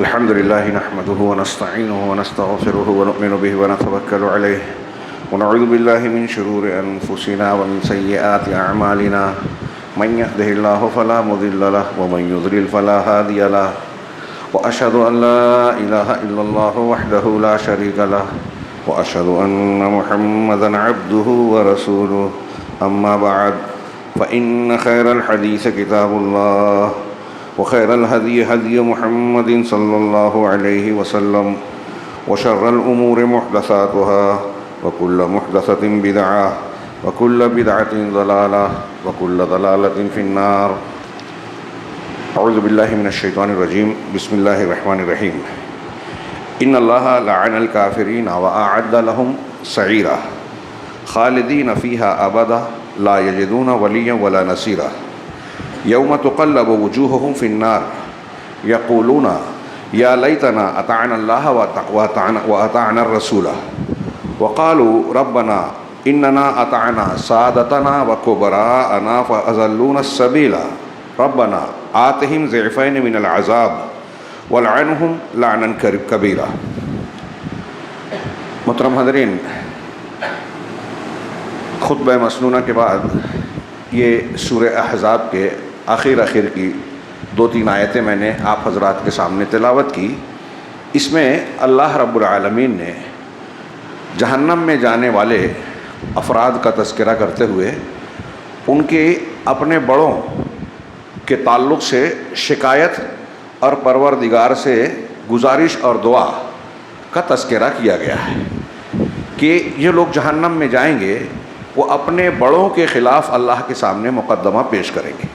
الحمد لله نحمده ونستعينه ونستغفره ونؤمن به ونتوكل عليه ونعوذ بالله من شرور أنفسنا ومن سيئات أعمالنا من يهده الله فلا مضل له ومن يضلل فلا هادي له وأشهد أن لا إله إلا الله وحده لا شريك له وأشهد أن محمدا عبده ورسوله أما بعد فإن خير الحديث كتاب الله وخير الهدي هدي محمد صلى الله عليه وسلم وشر الأمور محدثاتها وكل محدثة بدعة وكل بدعة ضلالة وكل ضلالة في النار. أعوذ بالله من الشيطان الرجيم. بسم الله الرحمن الرحيم. إن الله لعن الكافرين وأعد لهم سعيرا خالدين فيها أبدا لا يجدون وليا ولا نصيرا يوم تقلب وجوههم في النار يقولون يا ليتنا أطعنا الله وأطعنا الرسول وقالوا ربنا إننا أطعنا سادتنا وكبراءنا فأضلونا السبيل ربنا آتهم ضعفين من العذاب ولعنهم لعنا كبيرا. محترم حضرین، خطبہ مسنونہ کے بعد یہ سورہ احزاب کے آخر کی 2-3 آیتیں میں نے آپ حضرات کے سامنے تلاوت کی. اس میں اللہ رب العالمین نے جہنم میں جانے والے افراد کا تذکرہ کرتے ہوئے ان کے اپنے بڑوں کے تعلق سے شکایت اور پروردگار سے گزارش اور دعا کا تذکرہ کیا گیا ہے کہ یہ لوگ جہنم میں جائیں گے، وہ اپنے بڑوں کے خلاف اللہ کے سامنے مقدمہ پیش کریں گے.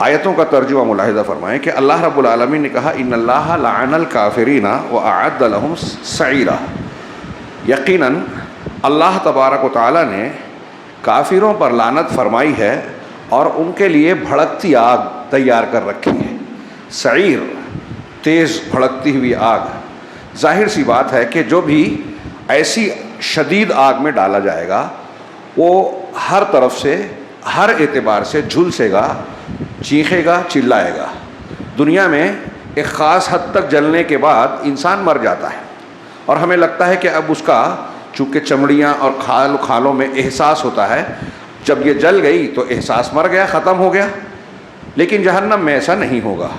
آیتوں کا ترجمہ ملاحظہ فرمائیں کہ اللہ رب العالمین نے کہا ان اللہ لعن الکافرین واعد لهم سعیرا. یقیناً اللہ تبارک و تعالی نے کافروں پر لعنت فرمائی ہے اور ان کے لیے بھڑکتی آگ تیار کر رکھی ہے. سعیر، تیز بھڑکتی ہوئی آگ. ظاہر سی بات ہے کہ جو بھی ایسی شدید آگ میں ڈالا جائے گا وہ ہر طرف سے ہر اعتبار سے جھلسے گا، چیخے گا، چلائے گا. دنیا میں ایک خاص حد تک جلنے کے بعد انسان مر جاتا ہے اور ہمیں لگتا ہے کہ اب اس کا چونکہ چمڑیاں اور کھالوں میں احساس ہوتا ہے، جب یہ جل گئی تو احساس مر گیا، ختم ہو گیا. لیکن جہنم میں ایسا نہیں ہوگا.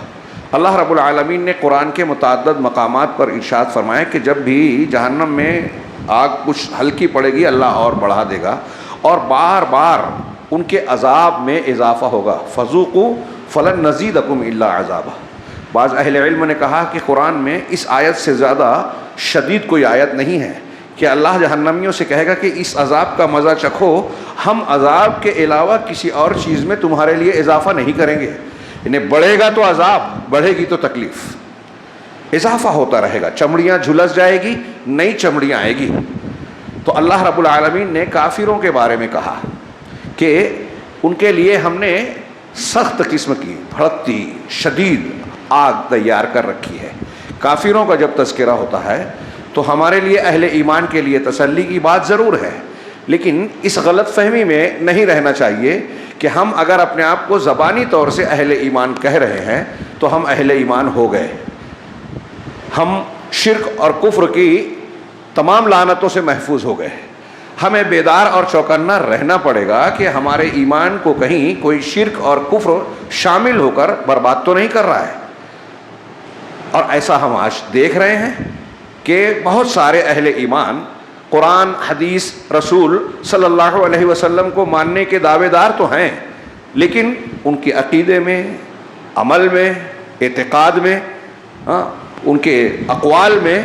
اللہ رب العالمین نے قرآن کے متعدد مقامات پر ارشاد فرمایا کہ جب بھی جہنم میں آگ کچھ ہلکی پڑے گی اللہ اور بڑھا دے گا اور بار بار ان کے عذاب میں اضافہ ہوگا. فذوقوا فلن نزیدکم الا عذابا. بعض اہل علم نے کہا کہ قرآن میں اس آیت سے زیادہ شدید کوئی آیت نہیں ہے کہ اللہ جہنمیوں سے کہے گا کہ اس عذاب کا مزہ چکھو، ہم عذاب کے علاوہ کسی اور چیز میں تمہارے لیے اضافہ نہیں کریں گے. انہیں بڑھے گا تو عذاب، بڑھے گی تو تکلیف، اضافہ ہوتا رہے گا. چمڑیاں جھلس جائے گی، نئی چمڑیاں آئے گی. تو اللہ رب العالمین نے کافروں کے بارے میں کہا کہ ان کے لیے ہم نے سخت قسم کی بھڑکتی شدید آگ تیار کر رکھی ہے. کافروں کا جب تذکرہ ہوتا ہے تو ہمارے لیے اہل ایمان کے لیے تسلی کی بات ضرور ہے، لیکن اس غلط فہمی میں نہیں رہنا چاہیے کہ ہم اگر اپنے آپ کو زبانی طور سے اہل ایمان کہہ رہے ہیں تو ہم اہل ایمان ہو گئے. ہم شرک اور کفر کی تمام لعنتوں سے محفوظ ہو گئے. ہمیں بیدار اور چوکنا رہنا پڑے گا کہ ہمارے ایمان کو کہیں کوئی شرک اور کفر شامل ہو کر برباد تو نہیں کر رہا ہے. اور ایسا ہم آج دیکھ رہے ہیں کہ بہت سارے اہل ایمان قرآن، حدیث، رسول صلی اللہ علیہ وسلم کو ماننے کے دعوے دار تو ہیں، لیکن ان کے عقیدے میں، عمل میں، اعتقاد میں، ان کے اقوال میں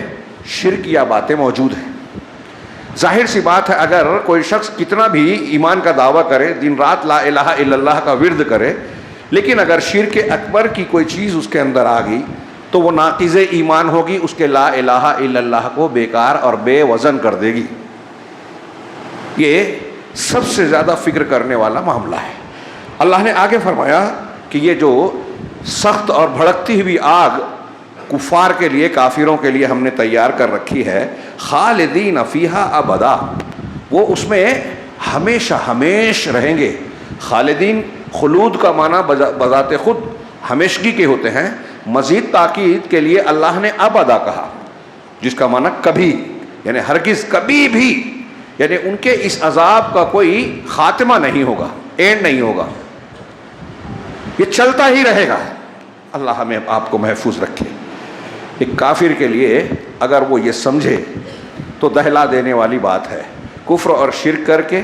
شرکیہ باتیں موجود ہیں. ظاہر سی بات ہے اگر کوئی شخص کتنا بھی ایمان کا دعویٰ کرے، دن رات لا الہ الا اللہ کا ورد کرے، لیکن اگر شرک اکبر کی کوئی چیز اس کے اندر آ گئی تو وہ ناقض ایمان ہوگی، اس کے لا الہ الا اللہ کو بیکار اور بے وزن کر دے گی. یہ سب سے زیادہ فکر کرنے والا معاملہ ہے. اللہ نے آگے فرمایا کہ یہ جو سخت اور بھڑکتی ہوئی آگ کفار کے لیے، کافروں کے لیے ہم نے تیار کر رکھی ہے، خالدین فیہا ابدا، وہ اس میں ہمیشہ ہمیش رہیں گے. خالدین خلود کا معنی بذات خود ہمیشگی کے ہوتے ہیں، مزید تاکید کے لیے اللہ نے ابدا کہا، جس کا معنی کبھی، یعنی ہرگز کبھی بھی، یعنی ان کے اس عذاب کا کوئی خاتمہ نہیں ہوگا، اینڈ نہیں ہوگا، یہ چلتا ہی رہے گا۔ اللہ ہمیں آپ کو محفوظ رکھے۔ ایک کافر کے لیے اگر وہ یہ سمجھے تو دہلا دینے والی بات ہے۔ کفر اور شرک کر کے،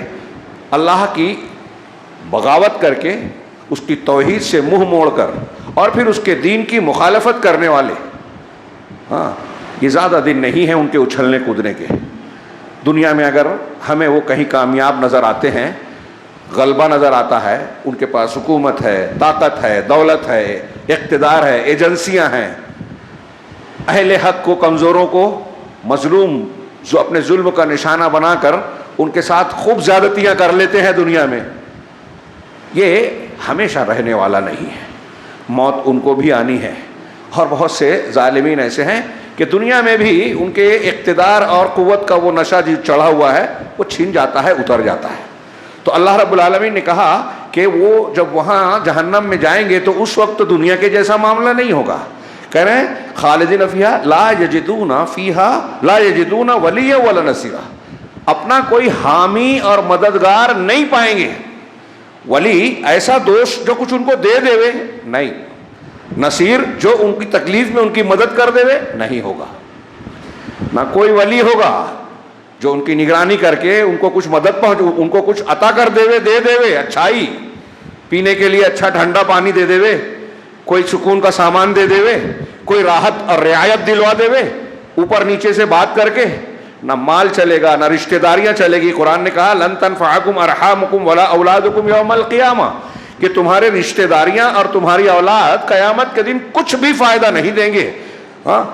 اللہ کی بغاوت کر کے، اس کی توحید سے منہ موڑ کر، اور پھر اس کے دین کی مخالفت کرنے والے، یہ زیادہ دن نہیں ہیں ان کے اچھلنے کودنے کے۔ دنیا میں اگر ہمیں وہ کہیں کامیاب نظر آتے ہیں، غلبہ نظر آتا ہے، ان کے پاس حکومت ہے، طاقت ہے، دولت ہے، اقتدار ہے، ایجنسیاں ہیں، اہل حق کو، کمزوروں کو، مظلوم جو اپنے ظلم کا نشانہ بنا کر ان کے ساتھ خوب زیادتیاں کر لیتے ہیں دنیا میں، یہ ہمیشہ رہنے والا نہیں ہے، موت ان کو بھی آنی ہے۔ اور بہت سے ظالمین ایسے ہیں کہ دنیا میں بھی ان کے اقتدار اور قوت کا وہ نشہ جو چڑھا ہوا ہے وہ چھن جاتا ہے، اتر جاتا ہے۔ تو اللہ رب العالمین نے کہا کہ وہ جب وہاں جہنم میں جائیں گے تو اس وقت دنیا کے جیسا معاملہ نہیں ہوگا۔ کہہ رہے ہیں خالدین فیہا لا یجدون ولیا ولا نصیرا، اپنا کوئی حامی اور مددگار نہیں پائیں گے۔ ولی ایسا دوست جو کچھ ان کو دے دے نہیں، نصیر جو ان کی تکلیف میں ان کی مدد کر دے نہیں ہوگا، نہ کوئی ولی ہوگا جو ان کی نگرانی کر کے ان کو کچھ مدد ان کو کچھ عطا کر دے دے، اچھائی پینے کے لیے اچھا ٹھنڈا پانی دے دے، کوئی سکون کا سامان دے دے، کوئی راحت اور رعایت دلوا دے، اوپر نیچے سے بات کر کے، نہ مال چلے گا، نہ رشتہ داریاں چلے گی۔ قرآن نے کہا لن تنفعکم ارحامکم ولا اولادکم یوم القیامہ، کہ تمہارے رشتہ داریاں اور تمہاری اولاد قیامت کے دن کچھ بھی فائدہ نہیں دیں گے۔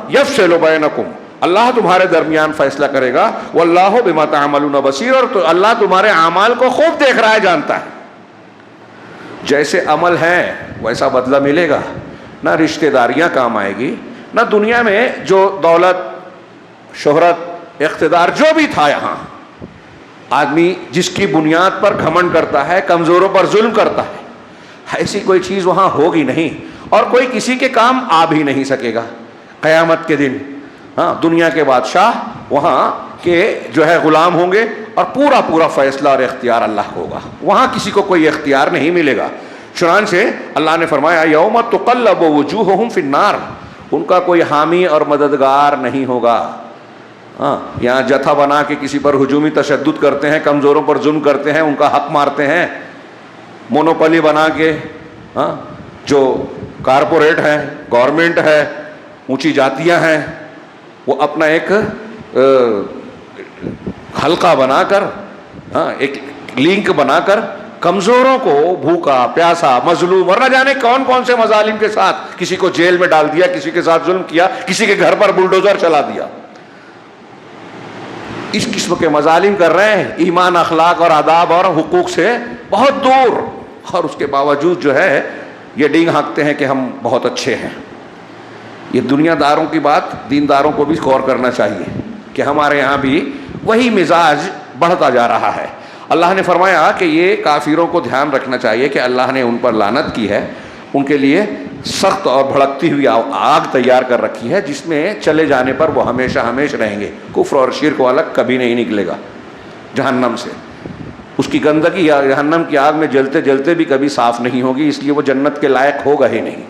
یفصل بینکم، اللہ تمہارے درمیان فیصلہ کرے گا، واللہ بما تعملون بصیر، اور تو اللہ تمہارے اعمال کو خوب دیکھ رہا ہے، جانتا ہے۔ جیسے عمل ہے ویسا بدلہ ملے گا، نہ رشتہ داریاں کام آئے گی، نہ دنیا میں جو دولت، شہرت، اقتدار جو بھی تھا یہاں، آدمی جس کی بنیاد پر گھمنڈ کرتا ہے، کمزوروں پر ظلم کرتا ہے، ایسی کوئی چیز وہاں ہوگی نہیں، اور کوئی کسی کے کام آ بھی نہیں سکے گا قیامت کے دن۔ دنیا کے بادشاہ وہاں کے جو ہے غلام ہوں گے، اور پورا پورا فیصلہ اور اختیار اللہ کو ہوگا، وہاں کسی کو کوئی اختیار نہیں ملے گا۔ چنانچہ اللہ نے فرمایا یوم تقلب وجوہہم فی النار، ان کا کوئی حامی اور مددگار نہیں ہوگا۔ یہاں جتھا بنا کے کسی پر ہجومی تشدد کرتے ہیں، کمزوروں پر ظلم کرتے ہیں، ان کا حق مارتے ہیں، مونوپلی بنا کے، جو کارپوریٹ ہے، گورنمنٹ ہے، اونچی جاتیاں ہیں، وہ اپنا ایک حلقہ بنا کر، ایک لنک بنا کر کمزوروں کو، بھوکا پیاسا مظلوم اور نہ جانے کون کون سے مظالم کے ساتھ، کسی کو جیل میں ڈال دیا، کسی کے ساتھ ظلم کیا، کسی کے گھر پر بلڈوزر چلا دیا، اس قسم کے مظالم کر رہے ہیں، ایمان، اخلاق اور آداب اور حقوق سے بہت دور، اور اس کے باوجود جو ہے یہ ڈینگ ہانکتے ہیں کہ ہم بہت اچھے ہیں۔ یہ دنیا داروں کی بات دینداروں کو بھی غور کرنا چاہیے کہ ہمارے یہاں بھی وہی مزاج بڑھتا جا رہا ہے۔ اللہ نے فرمایا کہ یہ کافروں کو دھیان رکھنا چاہیے کہ اللہ نے ان پر لعنت کی ہے، ان کے لیے سخت اور بھڑکتی ہوئی آگ تیار کر رکھی ہے، جس میں چلے جانے پر وہ ہمیشہ ہمیشہ رہیں گے، کفر اور شرک والا کبھی نہیں نکلے گا جہنم سے، اس کی گندگی یا جہنم کی آگ میں جلتے جلتے بھی کبھی صاف نہیں ہوگی، اس لیے وہ جنت کے لائق ہوگا ہی نہیں۔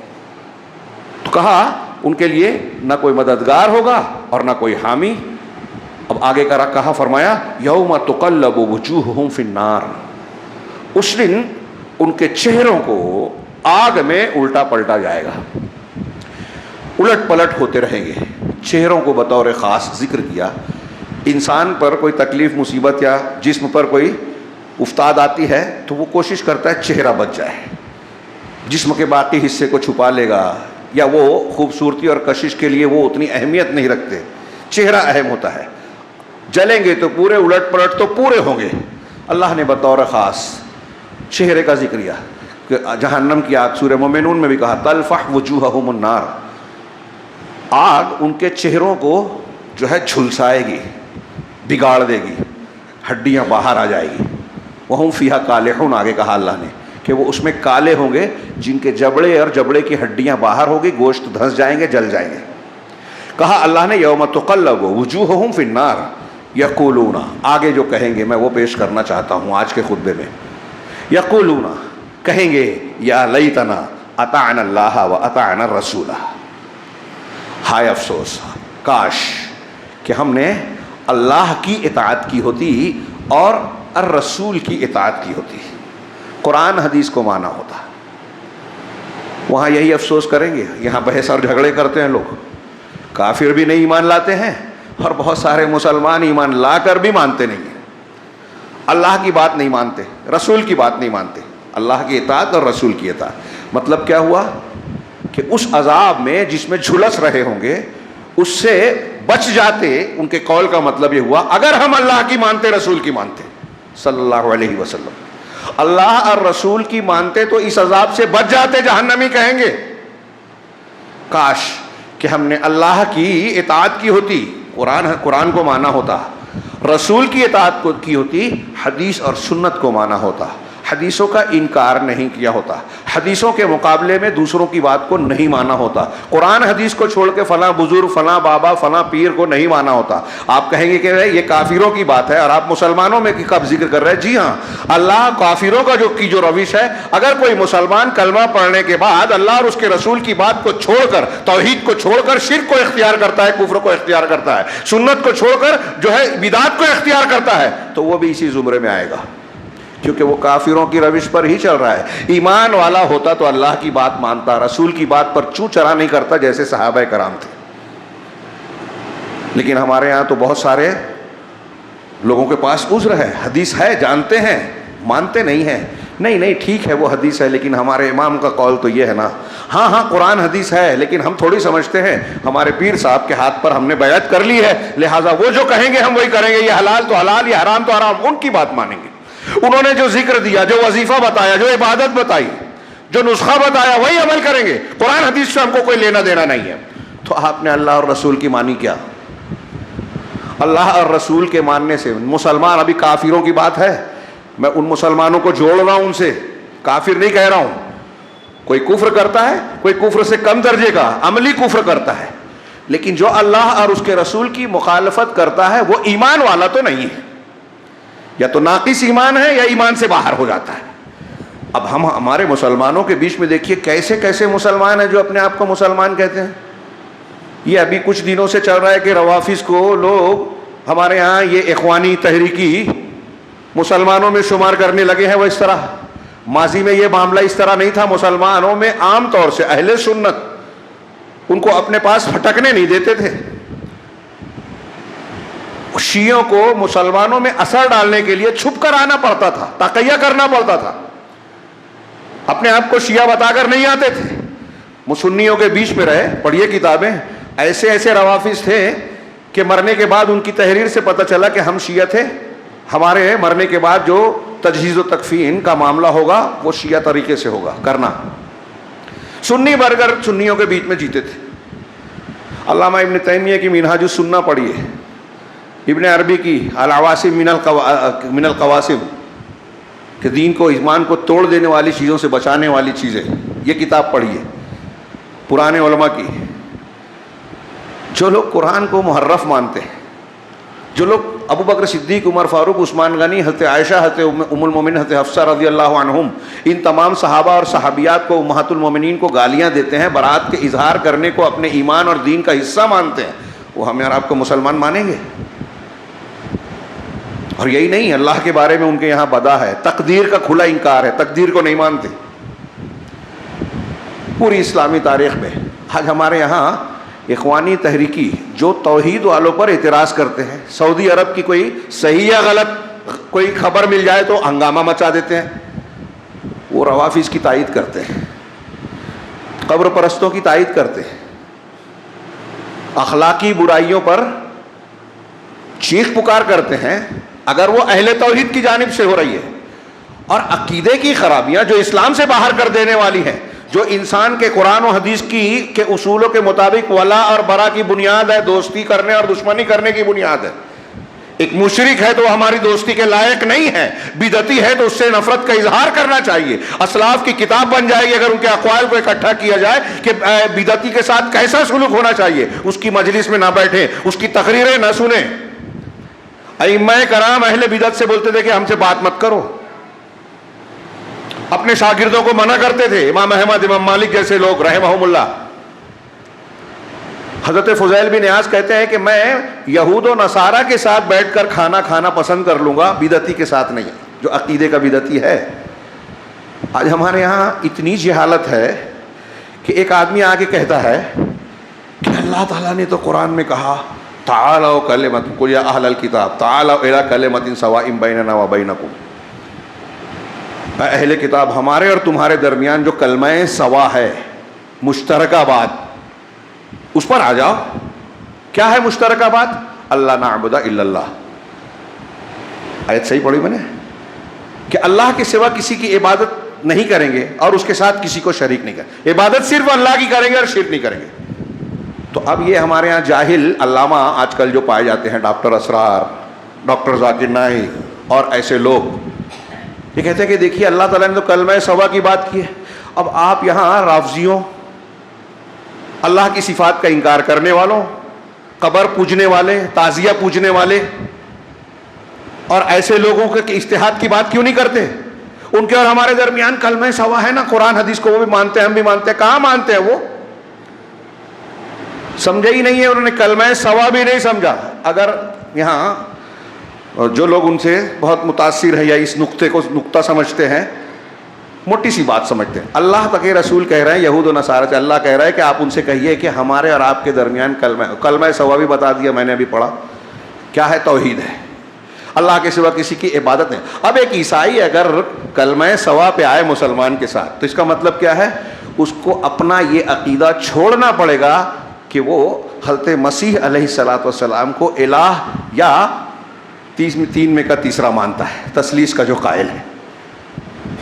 تو کہا ان کے لیے نہ کوئی مددگار ہوگا اور نہ کوئی حامی۔ اب آگے کا کہا فرمایا یوم تقلب وجوہہم فی النار، اس دن ان کے چہروں کو آگ میں الٹا پلٹا جائے گا، الٹ پلٹ ہوتے رہیں گے۔ چہروں کو بطور خاص ذکر کیا، انسان پر کوئی تکلیف مصیبت یا جسم پر کوئی افتاد آتی ہے تو وہ کوشش کرتا ہے چہرہ بچ جائے، جسم کے باقی حصے کو چھپا لے گا، یا وہ خوبصورتی اور کشش کے لیے وہ اتنی اہمیت نہیں رکھتے، چہرہ اہم ہوتا ہے۔ جلیں گے تو پورے، الٹ پلٹ تو پورے ہوں گے۔ اللہ نے بطور خاص چہرے کا ذکر کیا کہ جہنم کی آگ، سورہ مومنون میں بھی کہا تلفح وجوہہم النار، آگ ان کے چہروں کو جو ہے جھلسائے گی، بگاڑ دے گی، ہڈیاں باہر آ جائے گی۔ وہم فیہا کالحون، آگے کہا اللہ نے کہ وہ اس میں کالے ہوں گے جن کے جبڑے اور جبڑے کی ہڈیاں باہر ہوگی، گوشت دھنس جائیں گے، جل جائیں گے. کہا اللہ نے یوم تقلب وجوہہم فی النار یقولون، آگے جو کہیں گے میں وہ پیش کرنا چاہتا ہوں آج کے خطبے میں. یقولون، کہیں گے یا لیتنا اطعنا اللہ و اطعنا الرسول، ہائے افسوس، کاش کہ ہم نے اللہ کی اطاعت کی ہوتی اور الرسول کی اطاعت کی ہوتی، قرآن حدیث کو مانا ہوتا. وہاں یہی افسوس کریں گے. یہاں بحث اور جھگڑے کرتے ہیں لوگ، کافر بھی نہیں ایمان لاتے ہیں اور بہت سارے مسلمان ایمان لا کر بھی مانتے نہیں ہیں. اللہ کی بات نہیں مانتے، رسول کی بات نہیں مانتے. اللہ کی اطاعت اور رسول کی اطاعت مطلب کیا ہوا کہ اس عذاب میں جس میں جھلس رہے ہوں گے اس سے بچ جاتے. ان کے قول کا مطلب یہ ہوا اگر ہم اللہ کی مانتے، رسول کی مانتے صلی اللہ علیہ وسلم، اللہ اور رسول کی مانتے تو اس عذاب سے بچ جاتے. جہنمی کہیں گے کاش کہ ہم نے اللہ کی اطاعت کی ہوتی، قرآن کو مانا ہوتا، رسول کی اطاعت کو کی ہوتی، حدیث اور سنت کو مانا ہوتا، حدیثوں کا انکار نہیں کیا ہوتا، حدیثوں کے مقابلے میں دوسروں کی بات کو نہیں مانا ہوتا، قرآن حدیث کو چھوڑ کے فلاں بزرگ، فلاں بابا، فلاں پیر کو نہیں مانا ہوتا. آپ کہیں گے کہ یہ کافروں کی بات ہے اور آپ مسلمانوں میں کب ذکر کر رہے ہیں؟ جی ہاں، اللہ کافروں کا جو روش ہے، اگر کوئی مسلمان کلمہ پڑھنے کے بعد اللہ اور اس کے رسول کی بات کو چھوڑ کر، توحید کو چھوڑ کر شرک کو اختیار کرتا ہے، کفر کو اختیار کرتا ہے، سنت کو چھوڑ کر جو ہے بدعت کو اختیار کرتا ہے، تو وہ بھی اسی زمرے میں آئے گا، کیونکہ وہ کافروں کی روش پر ہی چل رہا ہے. ایمان والا ہوتا تو اللہ کی بات مانتا، رسول کی بات پر چوں چرا نہیں کرتا جیسے صحابہ کرام تھے. لیکن ہمارے ہاں تو بہت سارے لوگوں کے پاس عذر ہے، حدیث ہے، جانتے ہیں، مانتے نہیں ہیں. نہیں ٹھیک ہے وہ حدیث ہے لیکن ہمارے امام کا قول تو یہ ہے نا. ہاں قرآن حدیث ہے لیکن ہم تھوڑی سمجھتے ہیں ہمارے پیر صاحب کے ہاتھ پر ہم نے بیعت کر لی ہے، لہٰذا وہ جو کہیں گے ہم وہی کریں گے، یہ حلال تو حلال، یہ حرام تو حرام، ان کی بات مانیں گے. انہوں نے جو ذکر دیا، جو وظیفہ بتایا، جو عبادت بتائی، جو نسخہ بتایا، وہی عمل کریں گے. قرآن حدیث سے ہم کو کوئی لینا دینا نہیں ہے. تو آپ نے اللہ اور رسول کی مانی کیا؟ اللہ اور رسول کے ماننے سے مسلمان، ابھی کافروں کی بات ہے، میں ان مسلمانوں کو جوڑ رہا ہوں، ان سے کافر نہیں کہہ رہا ہوں. کوئی کفر کرتا ہے، کوئی کفر سے کم درجے کا عملی کفر کرتا ہے، لیکن جو اللہ اور اس کے رسول کی مخالفت کرتا ہے وہ ایمان والا تو نہیں ہے، یا تو ناقص ایمان ہے یا ایمان سے باہر ہو جاتا ہے. اب ہمارے مسلمانوں کے بیچ میں دیکھیے کیسے کیسے مسلمان ہیں جو اپنے آپ کو مسلمان کہتے ہیں. یہ ابھی کچھ دنوں سے چل رہا ہے کہ روافظ کو لوگ ہمارے ہاں یہ اخوانی تحریکی مسلمانوں میں شمار کرنے لگے ہیں. وہ اس طرح، ماضی میں یہ معاملہ اس طرح نہیں تھا. مسلمانوں میں عام طور سے اہل سنت ان کو اپنے پاس پھٹکنے نہیں دیتے تھے. شیعوں کو مسلمانوں میں اثر ڈالنے کے لیے چھپ کر آنا پڑتا تھا، تقیہ کرنا پڑتا تھا، اپنے آپ کو شیعہ بتا کر نہیں آتے تھے. سنیوں کے بیچ میں رہے، پڑھیے کتابیں، ایسے روافظ تھے کہ مرنے کے بعد ان کی تحریر سے پتہ چلا کہ ہم شیعہ تھے، ہمارے مرنے کے بعد جو تجہیز و تکفین کا معاملہ ہوگا وہ شیعہ طریقے سے ہوگا کرنا. سنی برگر سنیوں کے بیچ میں جیتے تھے. علامہ ابن تیمیہ کی منہاج السنہ پڑھیے، ابن عربی کی العواصم من القواسم، کہ دین کو، ایمان کو توڑ دینے والی چیزوں سے بچانے والی چیزیں، یہ کتاب پڑھیے پرانے علماء کی. جو لوگ قرآن کو محرف مانتے ہیں، جو لوگ ابو بکر صدیق، عمر فاروق، عثمان غنی، حضرت عائشہ، حضرت ام المومنین حضرت حفصہ رضی اللہ عنہم، ان تمام صحابہ اور صحابیات کو، امہات المومنین کو گالیاں دیتے ہیں، برات کے اظہار کرنے کو اپنے ایمان اور دین کا حصہ مانتے ہیں، وہ ہمیں اور آپ کو مسلمان مانیں گے؟ اور یہی نہیں، اللہ کے بارے میں ان کے یہاں بدا ہے، تقدیر کا کھلا انکار ہے، تقدیر کو نہیں مانتے. پوری اسلامی تاریخ میں آج ہمارے یہاں اخوانی تحریکی جو توحید والوں پر اعتراض کرتے ہیں، سعودی عرب کی کوئی صحیح یا غلط کوئی خبر مل جائے تو ہنگامہ مچا دیتے ہیں، وہ روافظ کی تائید کرتے ہیں، قبر پرستوں کی تائید کرتے ہیں، اخلاقی برائیوں پر چیخ پکار کرتے ہیں اگر وہ اہل توحید کی جانب سے ہو رہی ہے. اور عقیدے کی خرابیاں جو اسلام سے باہر کر دینے والی ہیں، جو انسان کے قرآن و حدیث کے اصولوں کے مطابق ولا اور برا کی بنیاد ہے، دوستی کرنے اور دشمنی کرنے کی بنیاد ہے، ایک مشرک ہے تو وہ ہماری دوستی کے لائق نہیں ہے، بدعتی ہے تو اس سے نفرت کا اظہار کرنا چاہیے. اسلاف کی کتاب بن جائے گی اگر ان کے اقوال کو اکٹھا کیا جائے کہ بدعتی کے ساتھ کیسا سلوک ہونا چاہیے. اس کی مجلس میں نہ بیٹھیں، اس کی تقریریں نہ سنیں. ائمہ کرام اہل بدعت سے بولتے تھے کہ ہم سے بات مت کرو، اپنے شاگردوں کو منع کرتے تھے. امام احمد، امام مالک جیسے لوگ رحمہم اللہ. حضرت فضیل بن عیاض کہتے ہیں کہ میں یہود و نصارہ کے ساتھ بیٹھ کر کھانا کھانا پسند کر لوں گا، بدعتی کے ساتھ نہیں. جو عقیدے کا بدعتی ہے. آج ہمارے یہاں اتنی جہالت ہے کہ ایک آدمی آ کے کہتا ہے کہ اللہ تعالیٰ نے تو قرآن میں کہا تعالوا کلمۃ قل یا اہل الکتاب تعالوا الی کلمۃ سواء بیننا و بینکم. اہل کتاب، ہمارے اور تمہارے درمیان جو کلمہ سوا ہے، مشترکہ بات، اس پر آ جاؤ. کیا ہے مشترکہ بات؟ اللہ نعبد الا اللہ. آیت صحیح پڑھی میں نے کہ اللہ کے سوا کسی کی عبادت نہیں کریں گے اور اس کے ساتھ کسی کو شریک نہیں کریں گے. عبادت صرف اللہ کی کریں گے اور شرک نہیں کریں گے. تو اب یہ ہمارے ہاں جاہل علامہ آج کل جو پائے جاتے ہیں، ڈاکٹر اسرار، ڈاکٹر ذاکر نائک اور ایسے لوگ، یہ کہتے ہیں کہ دیکھیے اللہ تعالیٰ نے تو کلمہ سوا کی بات کی ہے. اب آپ یہاں رافضیوں، اللہ کی صفات کا انکار کرنے والوں، قبر پوجنے والے، تعزیہ پوجنے والے اور ایسے لوگوں کے اجتہاد کی بات کیوں نہیں کرتے؟ ان کے اور ہمارے درمیان کلمہ سوا ہے نا. قرآن حدیث کو وہ بھی مانتے ہیں، ہم بھی مانتے ہیں. کہاں مانتے ہیں؟ وہ سمجھے ہی نہیں ہے، انہوں نے کلمہ سوا بھی نہیں سمجھا. اگر یہاں جو لوگ ان سے بہت متاثر ہیں یا اس نقطے کو نقطہ سمجھتے ہیں، موٹی سی بات سمجھتے ہیں. اللہ تک رسول کہہ رہے ہیں یہود و نصارہ سے، اللہ کہہ رہا ہے کہ آپ ان سے کہیے کہ ہمارے اور آپ کے درمیان کلمہ سوا بھی بتا دیا میں نے ابھی پڑھا. کیا ہے؟ توحید ہے. اللہ کے سوا کسی کی عبادت نہیں. اب ایک عیسائی اگر کلمہ سوا پہ آئے مسلمان کے ساتھ تو اس کا مطلب کیا ہے؟ اس کو اپنا یہ عقیدہ چھوڑنا پڑے گا کہ وہ حضرت مسیح علیہ الصلوۃ والسلام کو الہ یا تین میں کا تیسرا مانتا ہے، تثلیث کا جو قائل ہے،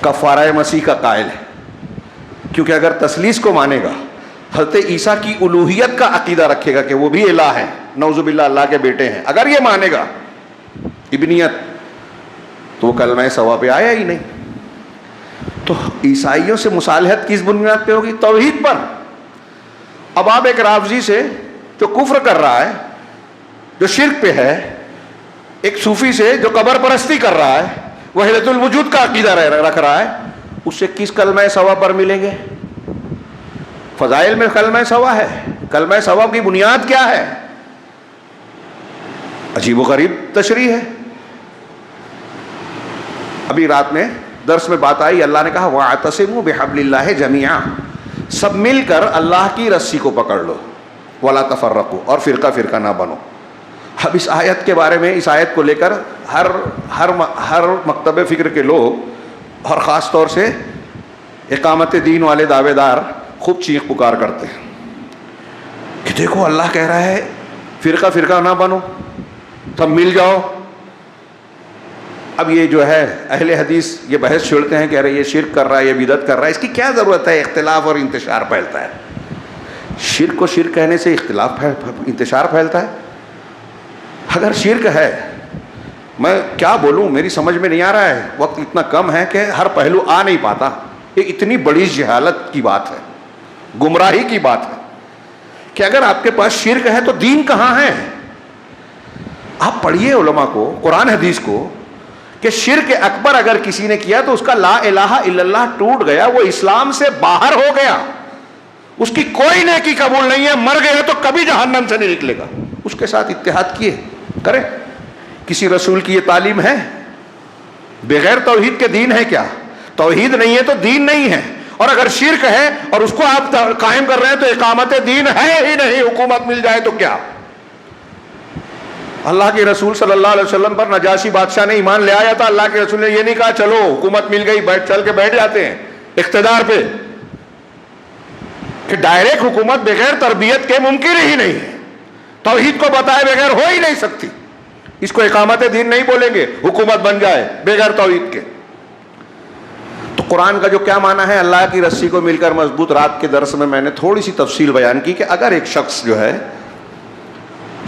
کفارہ مسیح کا قائل ہے. کیونکہ اگر تثلیث کو مانے گا، حضرت عیسیٰ کی الوہیت کا عقیدہ رکھے گا کہ وہ بھی الہ ہیں، نعوذ باللہ اللہ کے بیٹے ہیں، اگر یہ مانے گا ابنیت، تو وہ کلمہ سوا پہ آیا ہی نہیں. تو عیسائیوں سے مصالحت کس بنیاد پہ ہوگی؟ توحید پر. اب آپ ایک رافضی سے جو کفر کر رہا ہے، جو شرک پہ ہے، ایک صوفی سے جو قبر پرستی کر رہا ہے، وحدت الوجود کا عقیدہ رکھ رہا ہے، اس سے کس کلمہ سوا پر ملیں گے؟ فضائل میں کلمہ سوا ہے. کلمہ سوا کی بنیاد کیا ہے؟ عجیب و غریب تشریح ہے. ابھی رات میں درس میں بات آئی، اللہ نے کہا وَاعْتَصِمُوا بِحَبْلِ اللَّهِ جَمِيعًا، سب مل کر اللہ کی رسی کو پکڑ لو، وَلَا تَفَرَّقُوا، اور فرقہ فرقہ نہ بنو. اب اس آیت کے بارے میں، اس آیت کو لے کر ہر مکتب فکر کے لوگ اور خاص طور سے اقامت دین والے دعوے دار خوب چیخ پکار کرتے ہیں کہ دیکھو اللہ کہہ رہا ہے فرقہ فرقہ نہ بنو، سب مل جاؤ. اب یہ جو ہے اہل حدیث یہ بحث چھیڑتے ہیں کہ ارے یہ شرک کر رہا ہے، یہ بدعت کر رہا ہے، اس کی کیا ضرورت ہے؟ اختلاف اور انتشار پھیلتا ہے. شرک کو شرک کہنے سے اختلاف انتشار پھیلتا ہے؟ اگر شرک ہے، میں کیا بولوں، میری سمجھ میں نہیں آ رہا ہے، وقت اتنا کم ہے کہ ہر پہلو آ نہیں پاتا. یہ اتنی بڑی جہالت کی بات ہے، گمراہی کی بات ہے کہ اگر آپ کے پاس شرک ہے تو دین کہاں ہے؟ آپ پڑھیے علماء کو، قرآن حدیث کو، کہ شرک اکبر اگر کسی نے کیا تو اس کا لا الہ الا اللہ ٹوٹ گیا، وہ اسلام سے باہر ہو گیا، اس کی کوئی نیکی قبول نہیں ہے، مر گیا تو کبھی جہنم سے نہیں نکلے گا. اس کے ساتھ اتحاد کیے کرے. کسی رسول کی یہ تعلیم ہے؟ بغیر توحید کے دین ہے کیا؟ توحید نہیں ہے تو دین نہیں ہے. اور اگر شرک ہے اور اس کو آپ قائم کر رہے ہیں تو اقامت دین ہے ہی نہیں. حکومت مل جائے تو کیا؟ اللہ کے رسول صلی اللہ علیہ وسلم پر نجاشی بادشاہ نے ایمان لے آیا تھا، اللہ کے رسول نے یہ نہیں کہا چلو حکومت مل گئی چل کے بیٹھ جاتے ہیں اقتدار پہ، کہ ڈائریکٹ حکومت بغیر تربیت کے ممکن ہی نہیں ہے. توحید کو بتائے بغیر ہو ہی نہیں سکتی. اس کو اقامت دین نہیں بولیں گے، حکومت بن جائے بغیر توحید کے. تو قرآن کا جو کیا معنی ہے اللہ کی رسی کو مل کر مضبوط، رات کے درس میں نے تھوڑی سی تفصیل بیان کی کہ اگر ایک شخص جو ہے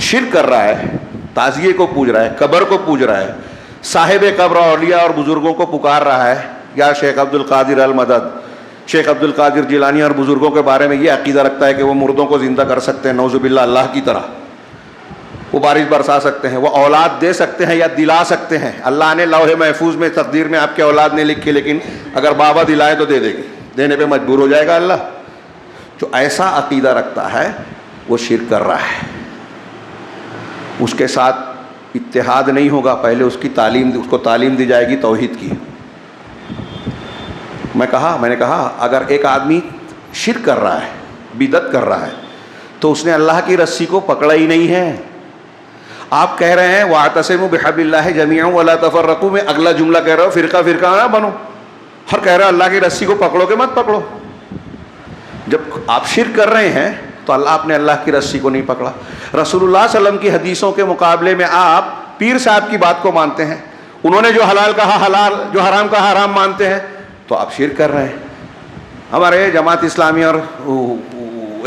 شرک کر رہا ہے، تعزیے کو پوج رہا ہے, قبر کو پوج رہا ہے, صاحب قبر اولیاء اور بزرگوں کو پکار رہا ہے, یا شیخ عبد القادر المدد, شیخ عبد القادر جیلانی اور بزرگوں کے بارے میں یہ عقیدہ رکھتا ہے کہ وہ مردوں کو زندہ کر سکتے ہیں, نعوذ باللہ, اللہ کی طرح, وہ بارش برسا سکتے ہیں, وہ اولاد دے سکتے ہیں یا دلا سکتے ہیں. اللہ نے لوح محفوظ میں تقدیر میں آپ کے اولاد نہیں لکھی, لیکن اگر بابا دلائے تو دے دے گی, دینے پہ مجبور ہو جائے گا اللہ. جو ایسا عقیدہ رکھتا ہے وہ شرک کر رہا ہے, اس کے ساتھ اتحاد نہیں ہوگا. پہلے اس کو تعلیم دی جائے گی توحید کی. میں نے کہا اگر ایک آدمی شرک کر رہا ہے, بدعت کر رہا ہے, تو اس نے اللہ کی رسی کو پکڑا ہی نہیں ہے. آپ کہہ رہے ہیں وَاعْتَصِمُوا بِحَبْلِ اللَّهِ جَمِيعًا وَلَا تَفَرَّقُوا, میں اگلا جملہ کہہ رہا ہوں فرقہ نہ بنو, اور کہہ رہا ہے اللہ کی رسی کو پکڑو کہ مت پکڑو. جب آپ شرک کر رہے ہیں تو آپ نے اللہ کی رسی کو نہیں پکڑا. رسول اللہ صلی اللہ علیہ وسلم کی حدیثوں کے مقابلے میں آپ پیر صاحب کی بات کو مانتے ہیں, انہوں نے جو حلال کہا حلال, جو حرام کہا حرام مانتے ہیں, تو آپ شرک کر رہے ہیں. ہمارے جماعت اسلامی اور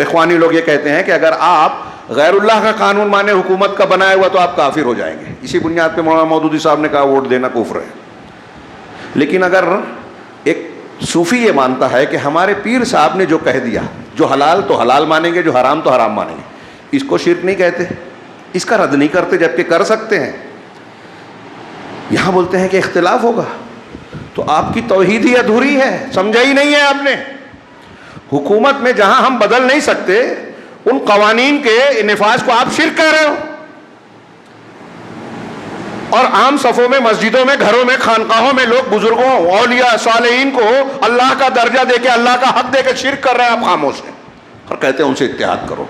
اخوانی لوگ یہ کہتے ہیں کہ اگر آپ غیر اللہ کا قانون مانے حکومت کا بنایا ہوا تو آپ کافر ہو جائیں گے. اسی بنیاد پہ مولانا مودودی صاحب نے کہا ووٹ دینا کفر ہے. لیکن اگر ایک صوفی یہ مانتا ہے کہ ہمارے پیر صاحب نے جو کہہ دیا, جو حلال تو حلال مانیں گے, جو حرام تو حرام مانیں گے, اس کو شرک نہیں کہتے, اس کا رد نہیں کرتے, جبکہ کر سکتے ہیں. یہاں بولتے ہیں کہ اختلاف ہوگا, تو آپ کی توحید ہی ادھوری ہے, سمجھا ہی نہیں ہے آپ نے. حکومت میں جہاں ہم بدل نہیں سکتے ان قوانین کے نفاذ کو آپ شرک کہہ رہے ہو, اور عام صفوں میں, مسجدوں میں, گھروں میں, خانقاہوں میں لوگ بزرگوں, اولیاء, صالحین کو اللہ کا درجہ دے کے, اللہ کا حق دے کے شرک کر رہے ہیں. آپ خاموش ہیں اور کہتے ہیں ان سے اتحاد کرو.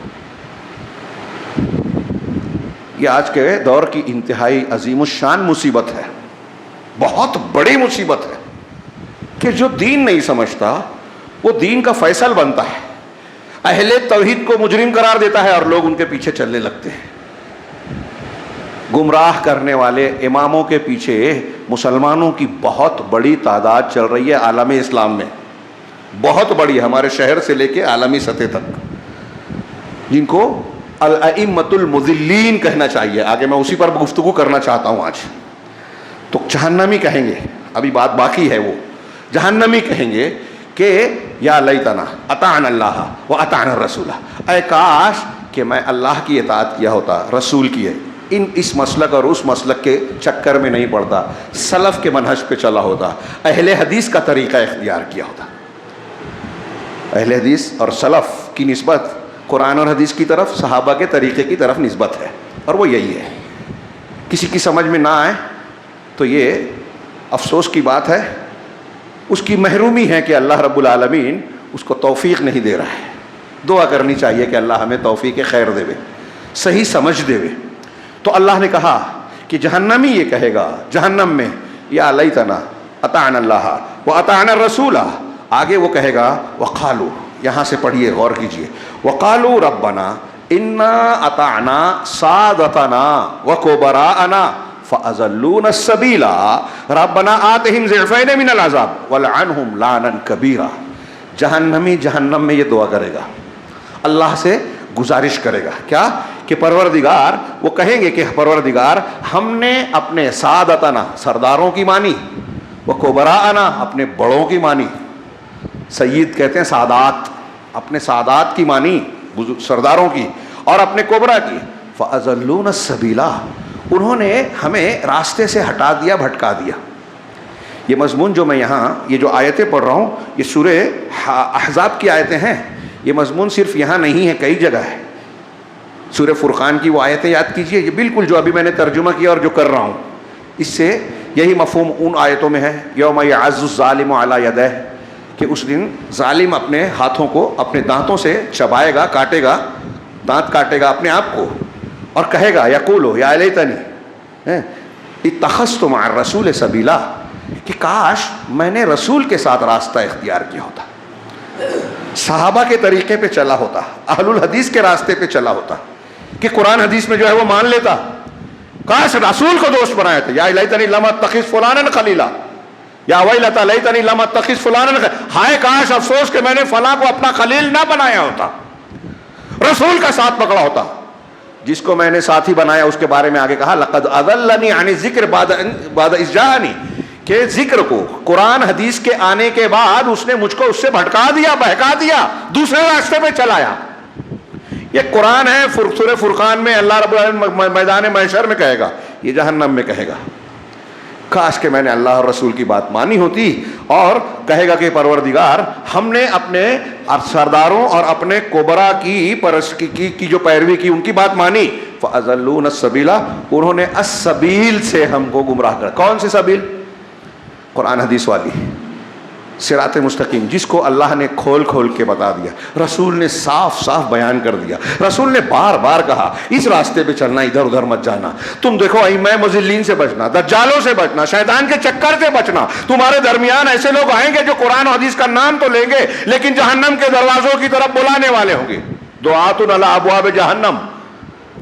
یہ آج کے دور کی انتہائی عظیم الشان مصیبت ہے, بہت بڑی مصیبت ہے, کہ جو دین نہیں سمجھتا وہ دین کا فیصل بنتا ہے, اہل توحید کو مجرم قرار دیتا ہے, اور لوگ ان کے پیچھے چلنے لگتے ہیں. گمراہ کرنے والے اماموں کے پیچھے مسلمانوں کی بہت بڑی تعداد چل رہی ہے عالم اسلام میں, بہت بڑی, ہمارے شہر سے لے کے عالمی سطح تک, جن کو الائمۃ المضلین کہنا چاہیے. آگے میں اسی پر گفتگو کرنا چاہتا ہوں آج. تو جہنمی کہیں گے, ابھی بات باقی ہے, وہ جہنمی کہیں گے کہ یا لیتنا اطعنا اللہ و اطعنا الرسول, اے کاش کہ میں اللہ کی اطاعت کیا ہوتا, رسول کی ہے, اس مسلک اور اس مسلک کے چکر میں نہیں پڑتا, سلف کے منہج پہ چلا ہوتا, اہل حدیث کا طریقہ اختیار کیا ہوتا. اہل حدیث اور سلف کی نسبت قرآن اور حدیث کی طرف, صحابہ کے طریقے کی طرف نسبت ہے, اور وہ یہی ہے. کسی کی سمجھ میں نہ آئے تو یہ افسوس کی بات ہے, اس کی محرومی ہے کہ اللہ رب العالمین اس کو توفیق نہیں دے رہا ہے. دعا کرنی چاہیے کہ اللہ ہمیں توفیق خیر دے, صحیح سمجھ دے. تو اللہ نے کہا کہ جہنمی یہ کہے گا جہنم میں, یا لیتنا اطعنا اللہ و اطعنا الرسول, آگے وہ کہے گا وقالو, یہاں سے پڑھیے, غور کیجئے, وقالو ربنا انا اطعنا سادتنا وکبراءنا فاضلونا السبیل ربنا آتہم ضعفین من العذاب ولعنہم لعنا کبیرا. جہنمی جہنم میں یہ دعا کرے گا, اللہ سے گزارش کرے گا, کیا کہ پروردگار, وہ کہیں گے کہ پروردگار ہم نے اپنے سادتنا, سرداروں کی مانی, وکبراءنا, اپنے بڑوں کی مانی. سید کہتے ہیں سادات, اپنے سادات کی مانی, سرداروں کی, اور اپنے کبرا کی. فاضلونا السبیل, انہوں نے ہمیں راستے سے ہٹا دیا, بھٹکا دیا. یہ مضمون جو میں یہاں, یہ جو آیتیں پڑھ رہا ہوں, یہ سورہ احزاب کی آیتیں ہیں. یہ مضمون صرف یہاں نہیں ہے, کئی جگہ ہے. سورہ فرقان کی وہ آیتیں یاد کیجئے, یہ بالکل جو ابھی میں نے ترجمہ کیا اور جو کر رہا ہوں, اس سے یہی مفہوم ان آیتوں میں ہے. یوم یعض الظالم علی یدیہ, کہ اس دن ظالم اپنے ہاتھوں کو اپنے دانتوں سے چبائے گا, کاٹے گا, دانت کاٹے گا اپنے آپ کو, اور کہے گا یقولو یا لیتنی اتخذت مع الرسول سبیلا, کہ کاش میں نے رسول کے ساتھ راستہ اختیار کیا ہوتا, صحابہ کے طریقے پہ چلا ہوتا, اہل الحدیث کے راستے پہ چلا ہوتا, کہ قرآن حدیث میں جو ہے وہ مان لیتا. کاش رسول کو دوست بنایا تھا, یا لیتنی لم اتخذ فلانا خلیلا, یا ویلتا لیتنی لم اتخذ فلانا, ہائے کاش, افسوس کہ میں نے فلاں کو اپنا خلیل نہ بنایا ہوتا, رسول کا ساتھ پکڑا ہوتا. جس کو میں نے ساتھی بنایا اس کے بارے میں آگے کہا لقد اضلنی عن الذکر بعد اذ جاءنی، کہ ذکر کو، قرآن حدیث کے آنے کے بعد اس نے مجھ کو اس سے بھٹکا دیا، بہکا دیا، دوسرے راستے پہ چلایا۔ یہ قرآن ہے، سورہ فرقان میں اللہ رب العالمین میدان محشر میں کہے گا، یہ جہنم میں کہے گا۔ کاش کہ میں نے اللہ اور رسول کی بات مانی ہوتی، اور کہے گا کہ پروردگار ہم نے اپنے سرداروں اور اپنے کبرا کی جو پیروی کی ان کی بات مانی، فَأَضَلُّونَ السَّبِيلَ، انہوں نے السبیل سے ہم کو گمراہ کر۔ کون سی سبیل؟ قرآن حدیث والی صراط مستقیم، جس کو اللہ نے کھول کھول کے بتا دیا، رسول نے صاف صاف بیان کر دیا، رسول نے بار بار کہا اس راستے پہ چلنا، ادھر ادھر مت جانا، تم دیکھو ائمہ مضلین سے بچنا، دجالوں سے بچنا، شیطان کے چکر سے بچنا، تمہارے درمیان ایسے لوگ آئیں گے جو قرآن و حدیث کا نام تو لیں گے لیکن جہنم کے دروازوں کی طرف بلانے والے ہوں گے، دعات علی ابواب جہنم،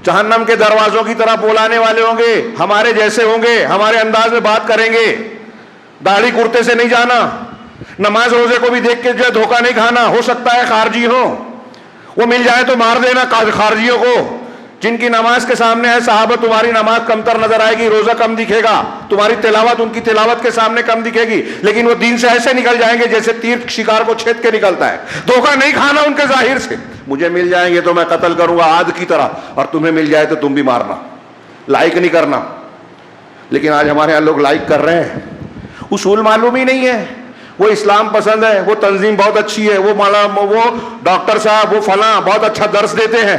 جہنم کے دروازوں کی طرف بلانے والے ہوں گے، ہمارے جیسے ہوں گے، ہمارے انداز میں بات کریں گے، داڑھی کرتے سے نہیں جانا، نماز روزے کو بھی دیکھ کے جو دھوکہ نہیں کھانا، ہو سکتا ہے خارجی ہو، وہ مل جائے تو مار دینا خارجیوں کو، جن کی نماز کے سامنے ہے صحابہ تمہاری نماز کمتر نظر آئے گی، روزہ کم دکھے گا، تمہاری تلاوت ان کی تلاوت کے سامنے کم دکھے گی، لیکن وہ دین سے ایسے نکل جائیں گے جیسے تیر شکار کو چھید کے نکلتا ہے۔ دھوکہ نہیں کھانا ان کے ظاہر سے، مجھے مل جائیں گے تو میں قتل کروں گا عاد کی طرح، اور تمہیں مل جائے تو تم بھی مارنا، لائک نہیں کرنا۔ لیکن آج ہمارے یہاں لوگ لائک کر رہے ہیں، اصول معلوم ہی نہیں ہے، وہ اسلام پسند ہے، وہ تنظیم بہت اچھی ہے، وہ ڈاکٹر صاحب وہ فلاں بہت اچھا درس دیتے ہیں،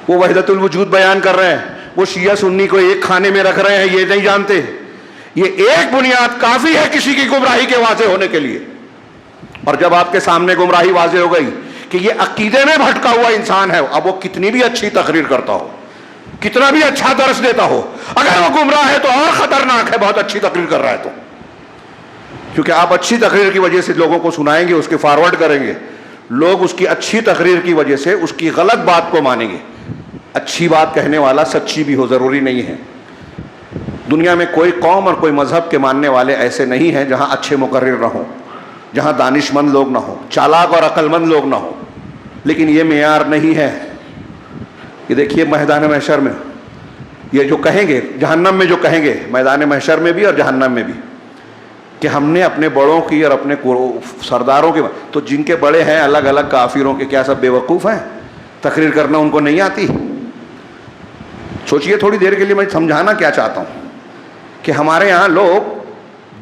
وہ وحدت الوجود بیان کر رہے ہیں، وہ شیعہ سنی کو ایک کھانے میں رکھ رہے ہیں، یہ نہیں جانتے۔ یہ ایک بنیاد کافی ہے کسی کی گمراہی کے واضح ہونے کے لیے، اور جب آپ کے سامنے گمراہی واضح ہو گئی کہ یہ عقیدے میں بھٹکا ہوا انسان ہے، اب وہ کتنی بھی اچھی تقریر کرتا ہو، کتنا بھی اچھا درس دیتا ہو، اگر وہ گمراہ ہے تو اور خطرناک ہے، بہت اچھی تقریر کر رہا ہے تو، کیونکہ آپ اچھی تقریر کی وجہ سے لوگوں کو سنائیں گے، اس کے فارورڈ کریں گے، لوگ اس کی اچھی تقریر کی وجہ سے اس کی غلط بات کو مانیں گے۔ اچھی بات کہنے والا سچی بھی ہو ضروری نہیں ہے۔ دنیا میں کوئی قوم اور کوئی مذہب کے ماننے والے ایسے نہیں ہیں جہاں اچھے مقرر نہ ہوں، جہاں دانش مند لوگ نہ ہوں، چالاک اور عقل مند لوگ نہ ہوں، لیکن یہ معیار نہیں ہے۔ یہ دیکھیے میدان محشر میں یہ جو کہیں گے، جہنم میں جو کہیں گے، میدان محشر میں بھی اور جہنم میں بھی، کہ ہم نے اپنے بڑوں کی اور اپنے سرداروں کے، تو جن کے بڑے ہیں الگ الگ کافروں کے، کیا سب بے وقوف ہیں؟ تقریر کرنا ان کو نہیں آتی؟ سوچئے تھوڑی دیر کے لیے، میں سمجھانا کیا چاہتا ہوں کہ ہمارے یہاں لوگ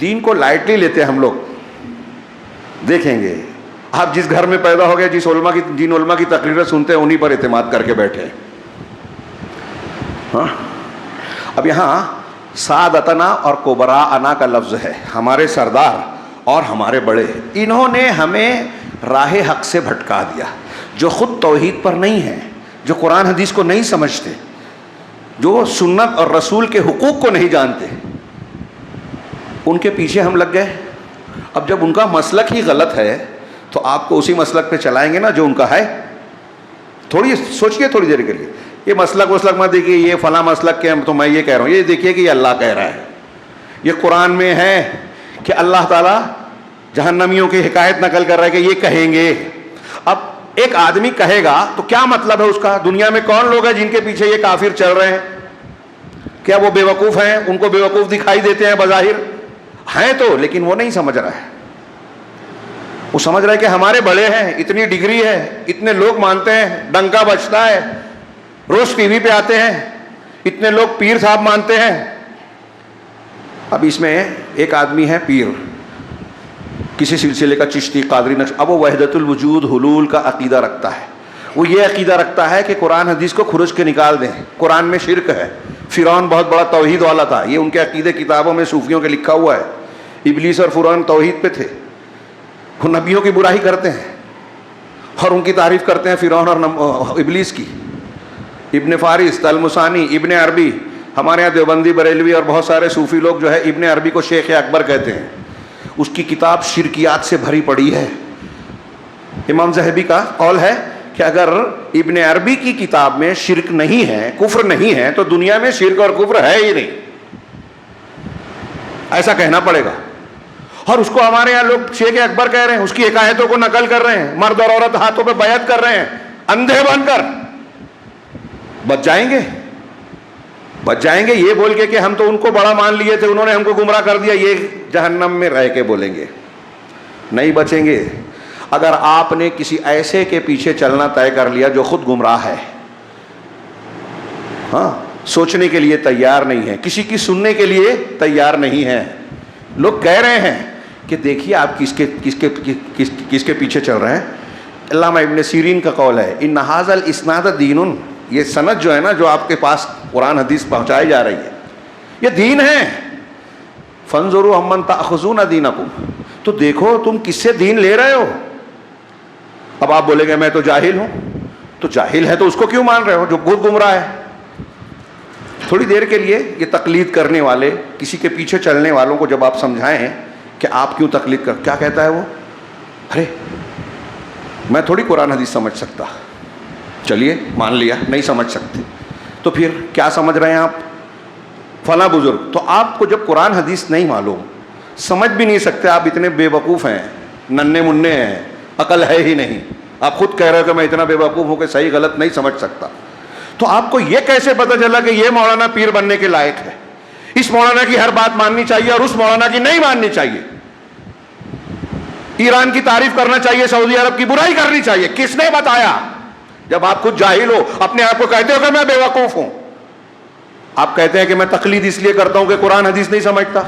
دین کو لائٹلی لیتے ہیں۔ ہم لوگ دیکھیں گے، آپ جس گھر میں پیدا ہو گئے، جن علماء کی تقریریں سنتے ہیں، انہی پر اعتماد کر کے بیٹھے ہیں۔ ہاں، اب یہاں سادتنا اور کبراءنا کا لفظ ہے، ہمارے سردار اور ہمارے بڑے، انہوں نے ہمیں راہ حق سے بھٹکا دیا، جو خود توحید پر نہیں ہیں، جو قرآن حدیث کو نہیں سمجھتے، جو سنت اور رسول کے حقوق کو نہیں جانتے، ان کے پیچھے ہم لگ گئے۔ اب جب ان کا مسلک ہی غلط ہے تو آپ کو اسی مسلک پہ چلائیں گے نا جو ان کا ہے۔ تھوڑی سوچئے تھوڑی دیر کے لیے، یہ مسلک مت دیکھیے، یہ فلاں مسلک کے تو میں یہ کہہ رہا ہوں، یہ دیکھیے کہ یہ اللہ کہہ رہا ہے، یہ قرآن میں ہے کہ اللہ تعالیٰ جہنمیوں کی حکایت نقل کر رہا ہے کہ یہ کہیں گے۔ اب ایک آدمی کہے گا تو کیا مطلب ہے اس کا؟ دنیا میں کون لوگ ہیں جن کے پیچھے یہ کافر چل رہے ہیں؟ کیا وہ بے وقوف ہیں؟ ان کو بے وقوف دکھائی دیتے ہیں بظاہر؟ ہیں تو، لیکن وہ نہیں سمجھ رہا ہے۔ وہ سمجھ رہا ہے کہ ہمارے بڑے ہیں، اتنی ڈگری ہے، اتنے لوگ مانتے ہیں، ڈنکا بجتا ہے، روز ٹی وی پہ آتے ہیں، اتنے لوگ پیر صاحب مانتے ہیں۔ اب اس میں ایک آدمی ہے پیر، کسی سلسلے کا، چشتی، قادری، نقش، اب وہ وحدت الوجود، حلول کا عقیدہ رکھتا ہے۔ وہ یہ عقیدہ رکھتا ہے کہ قرآن حدیث کو کھرچ کے نکال دیں، قرآن میں شرک ہے، فرعون بہت بڑا توحید والا تھا، یہ ان کے عقیدے کتابوں میں صوفیوں کے لکھا ہوا ہے، ابلیس اور فرعون توحید پہ تھے، وہ نبیوں کی برائی کرتے ہیں اور ان کی تعریف کرتے ہیں فرعون اور ابلیس کی۔ ابن فارس، تلمسانی، ابن عربی، ہمارے یہاں دیوبندی، بریلوی اور بہت سارے صوفی لوگ جو ہے ابن عربی کو شیخ اکبر کہتے ہیں، اس کی کتاب شرکیات سے بھری پڑی ہے۔ امام ذہبی کا قول ہے کہ اگر ابن عربی کی کتاب میں شرک نہیں ہے، کفر نہیں ہے، تو دنیا میں شرک اور کفر ہے ہی نہیں، ایسا کہنا پڑے گا۔ اور اس کو ہمارے یہاں لوگ شیخ اکبر کہہ رہے ہیں، اس کی حکایتوں کو نقل کر رہے ہیں، مرد اور عورت ہاتھوں پہ بیعت کر رہے ہیں اندھے بن کر۔ بچ جائیں گے؟ بچ جائیں گے یہ بول کے کہ ہم تو ان کو بڑا مان لیے تھے، انہوں نے ہم کو گمراہ کر دیا، یہ جہنم میں رہ کے بولیں گے؟ نہیں بچیں گے۔ اگر آپ نے کسی ایسے کے پیچھے چلنا طے کر لیا جو خود گمراہ ہے، ہاں، سوچنے کے لیے تیار نہیں ہے، کسی کی سننے کے لیے تیار نہیں ہے، لوگ کہہ رہے ہیں کہ دیکھیے آپ کس کے پیچھے چل رہے ہیں۔ علامہ ابن سیرین کا قول ہے، ان ھذا الاسناد دین، یہ سند جو ہے نا، جو آپ کے پاس قرآن حدیث پہنچائی جا رہی ہے، یہ دین ہے۔ فانظروا عمن تأخذون دینکم، تو دیکھو تم کس سے دین لے رہے ہو۔ اب آپ بولیں گے میں تو جاہل ہوں، تو جاہل ہے تو اس کو کیوں مان رہے ہو جو خود گمراہ ہے؟ تھوڑی دیر کے لیے یہ تقلید کرنے والے، کسی کے پیچھے چلنے والوں کو جب آپ سمجھائیں کہ آپ کیوں تقلید کر، کیا کہتا ہے وہ؟ ارے میں تھوڑی قرآن حدیث سمجھ سکتا، چلیے مان لیا نہیں سمجھ سکتے، تو پھر کیا سمجھ رہے ہیں آپ؟ فلاں بزرگ۔ تو آپ کو جب قرآن حدیث نہیں معلوم، سمجھ بھی نہیں سکتے، آپ اتنے بے وقوف ہیں، ننھے منھے ہیں، عقل ہے ہی نہیں، آپ خود کہہ رہے ہو کہ میں اتنا بے وقوف ہوں کہ صحیح غلط نہیں سمجھ سکتا، تو آپ کو یہ کیسے پتہ چلا کہ یہ مولانا پیر بننے کے لائق ہے، اس مولانا کی ہر بات ماننی چاہیے اور اس مولانا کی نہیں ماننی چاہیے، ایران کی تعریف کرنا چاہیے، سعودی عرب کی برائی کرنی چاہیے؟ کس نے بتایا؟ جب آپ خود جاہل ہو، اپنے آپ کو کہتے ہو کہ میں بے وقوف ہوں، آپ کہتے ہیں کہ میں تقلید اس لیے کرتا ہوں کہ قرآن حدیث نہیں سمجھتا،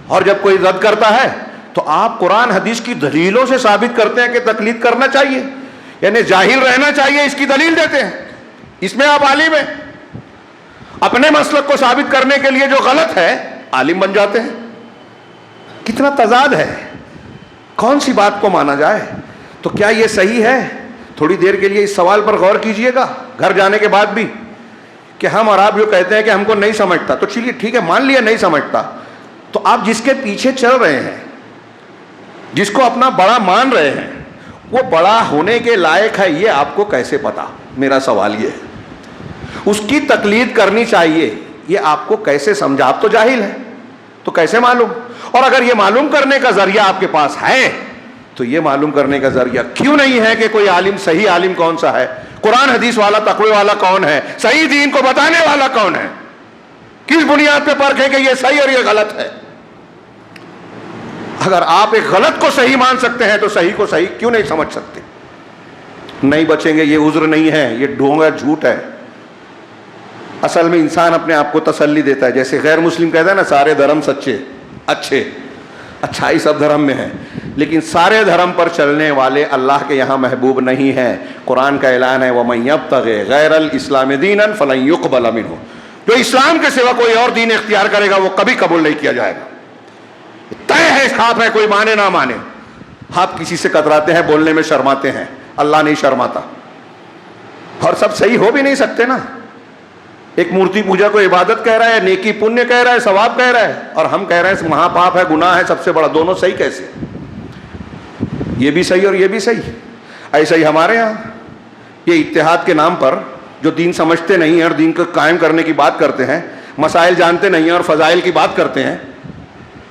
اور جب کوئی رد کرتا ہے تو آپ قرآن حدیث کی دلیلوں سے ثابت کرتے ہیں کہ تقلید کرنا چاہیے، یعنی جاہل رہنا چاہیے، اس کی دلیل دیتے ہیں، اس میں آپ عالم ہیں۔ اپنے مسلک کو ثابت کرنے کے لیے جو غلط ہے عالم بن جاتے ہیں۔ کتنا تضاد ہے، کون سی بات کو مانا جائے؟ تو کیا یہ صحیح ہے؟ تھوڑی دیر کے لیے اس سوال پر غور کیجئے گا گھر جانے کے بعد بھی، کہ ہم اور آپ جو کہتے ہیں کہ ہم کو نہیں سمجھتا، تو چلیے ٹھیک ہے مان لیا نہیں سمجھتا، تو آپ جس کے پیچھے چل رہے ہیں، جس کو اپنا بڑا مان رہے ہیں، وہ بڑا ہونے کے لائق ہے یہ آپ کو کیسے پتا؟ میرا سوال یہ ہے۔ اس کی تقلید کرنی چاہیے یہ آپ کو کیسے سمجھا؟ آپ تو جاہل ہیں، تو کیسے معلوم؟ اور اگر یہ معلوم کرنے کا ذریعہ آپ کے پاس ہے تو یہ معلوم کرنے کا ذریعہ کیوں نہیں ہے کہ کوئی عالم، صحیح عالم کون سا ہے، قرآن حدیث والا، تقوی والا کون ہے، صحیح دین کو بتانے والا کون ہے؟ کس بنیاد پہ پرکھیں کہ یہ صحیح اور یہ غلط ہے؟ اگر آپ ایک غلط کو صحیح مان سکتے ہیں تو صحیح کو صحیح کیوں نہیں سمجھ سکتے؟ نہیں بچیں گے، یہ عذر نہیں ہے، یہ ڈھونگا جھوٹ ہے۔ اصل میں انسان اپنے آپ کو تسلی دیتا ہے، جیسے غیر مسلم کہتا ہے نا سارے دھرم سچے، اچھے، اچھائی سب دھرم میں ہے، لیکن سارے دھرم پر چلنے والے اللہ کے یہاں محبوب نہیں ہیں۔ قرآن کا اعلان ہے وَمَن يَبْتَغِ غَيْرَ الْإِسْلَامِ دِينًا فَلَن يُقْبَلَ مِنْهُ، جو اسلام کے سوا کوئی اور دین اختیار کرے گا وہ کبھی قبول نہیں کیا جائے گا۔ طے ہے، صاف ہے، کوئی مانے نہ مانے۔ آپ کسی سے کتراتے ہیں، بولنے میں شرماتے ہیں، اللہ نہیں شرماتا، اور سب صحیح ہو بھی نہیں سکتے نا۔ ایک مورتی پوجا کو عبادت کہہ رہا ہے، نیکی پنیہ کہہ رہا ہے، ثواب کہہ رہا ہے، اور ہم کہہ رہے ہیں مہا پاپ ہے، گناہ ہے سب سے بڑا، دونوں صحیح کیسے؟ یہ بھی صحیح اور یہ بھی صحیح۔ ایسا ہی ہمارے یہاں یہ اتحاد کے نام پر جو دین سمجھتے نہیں ہیں اور دین کو قائم کرنے کی بات کرتے ہیں، مسائل جانتے نہیں ہیں اور فضائل کی بات کرتے ہیں،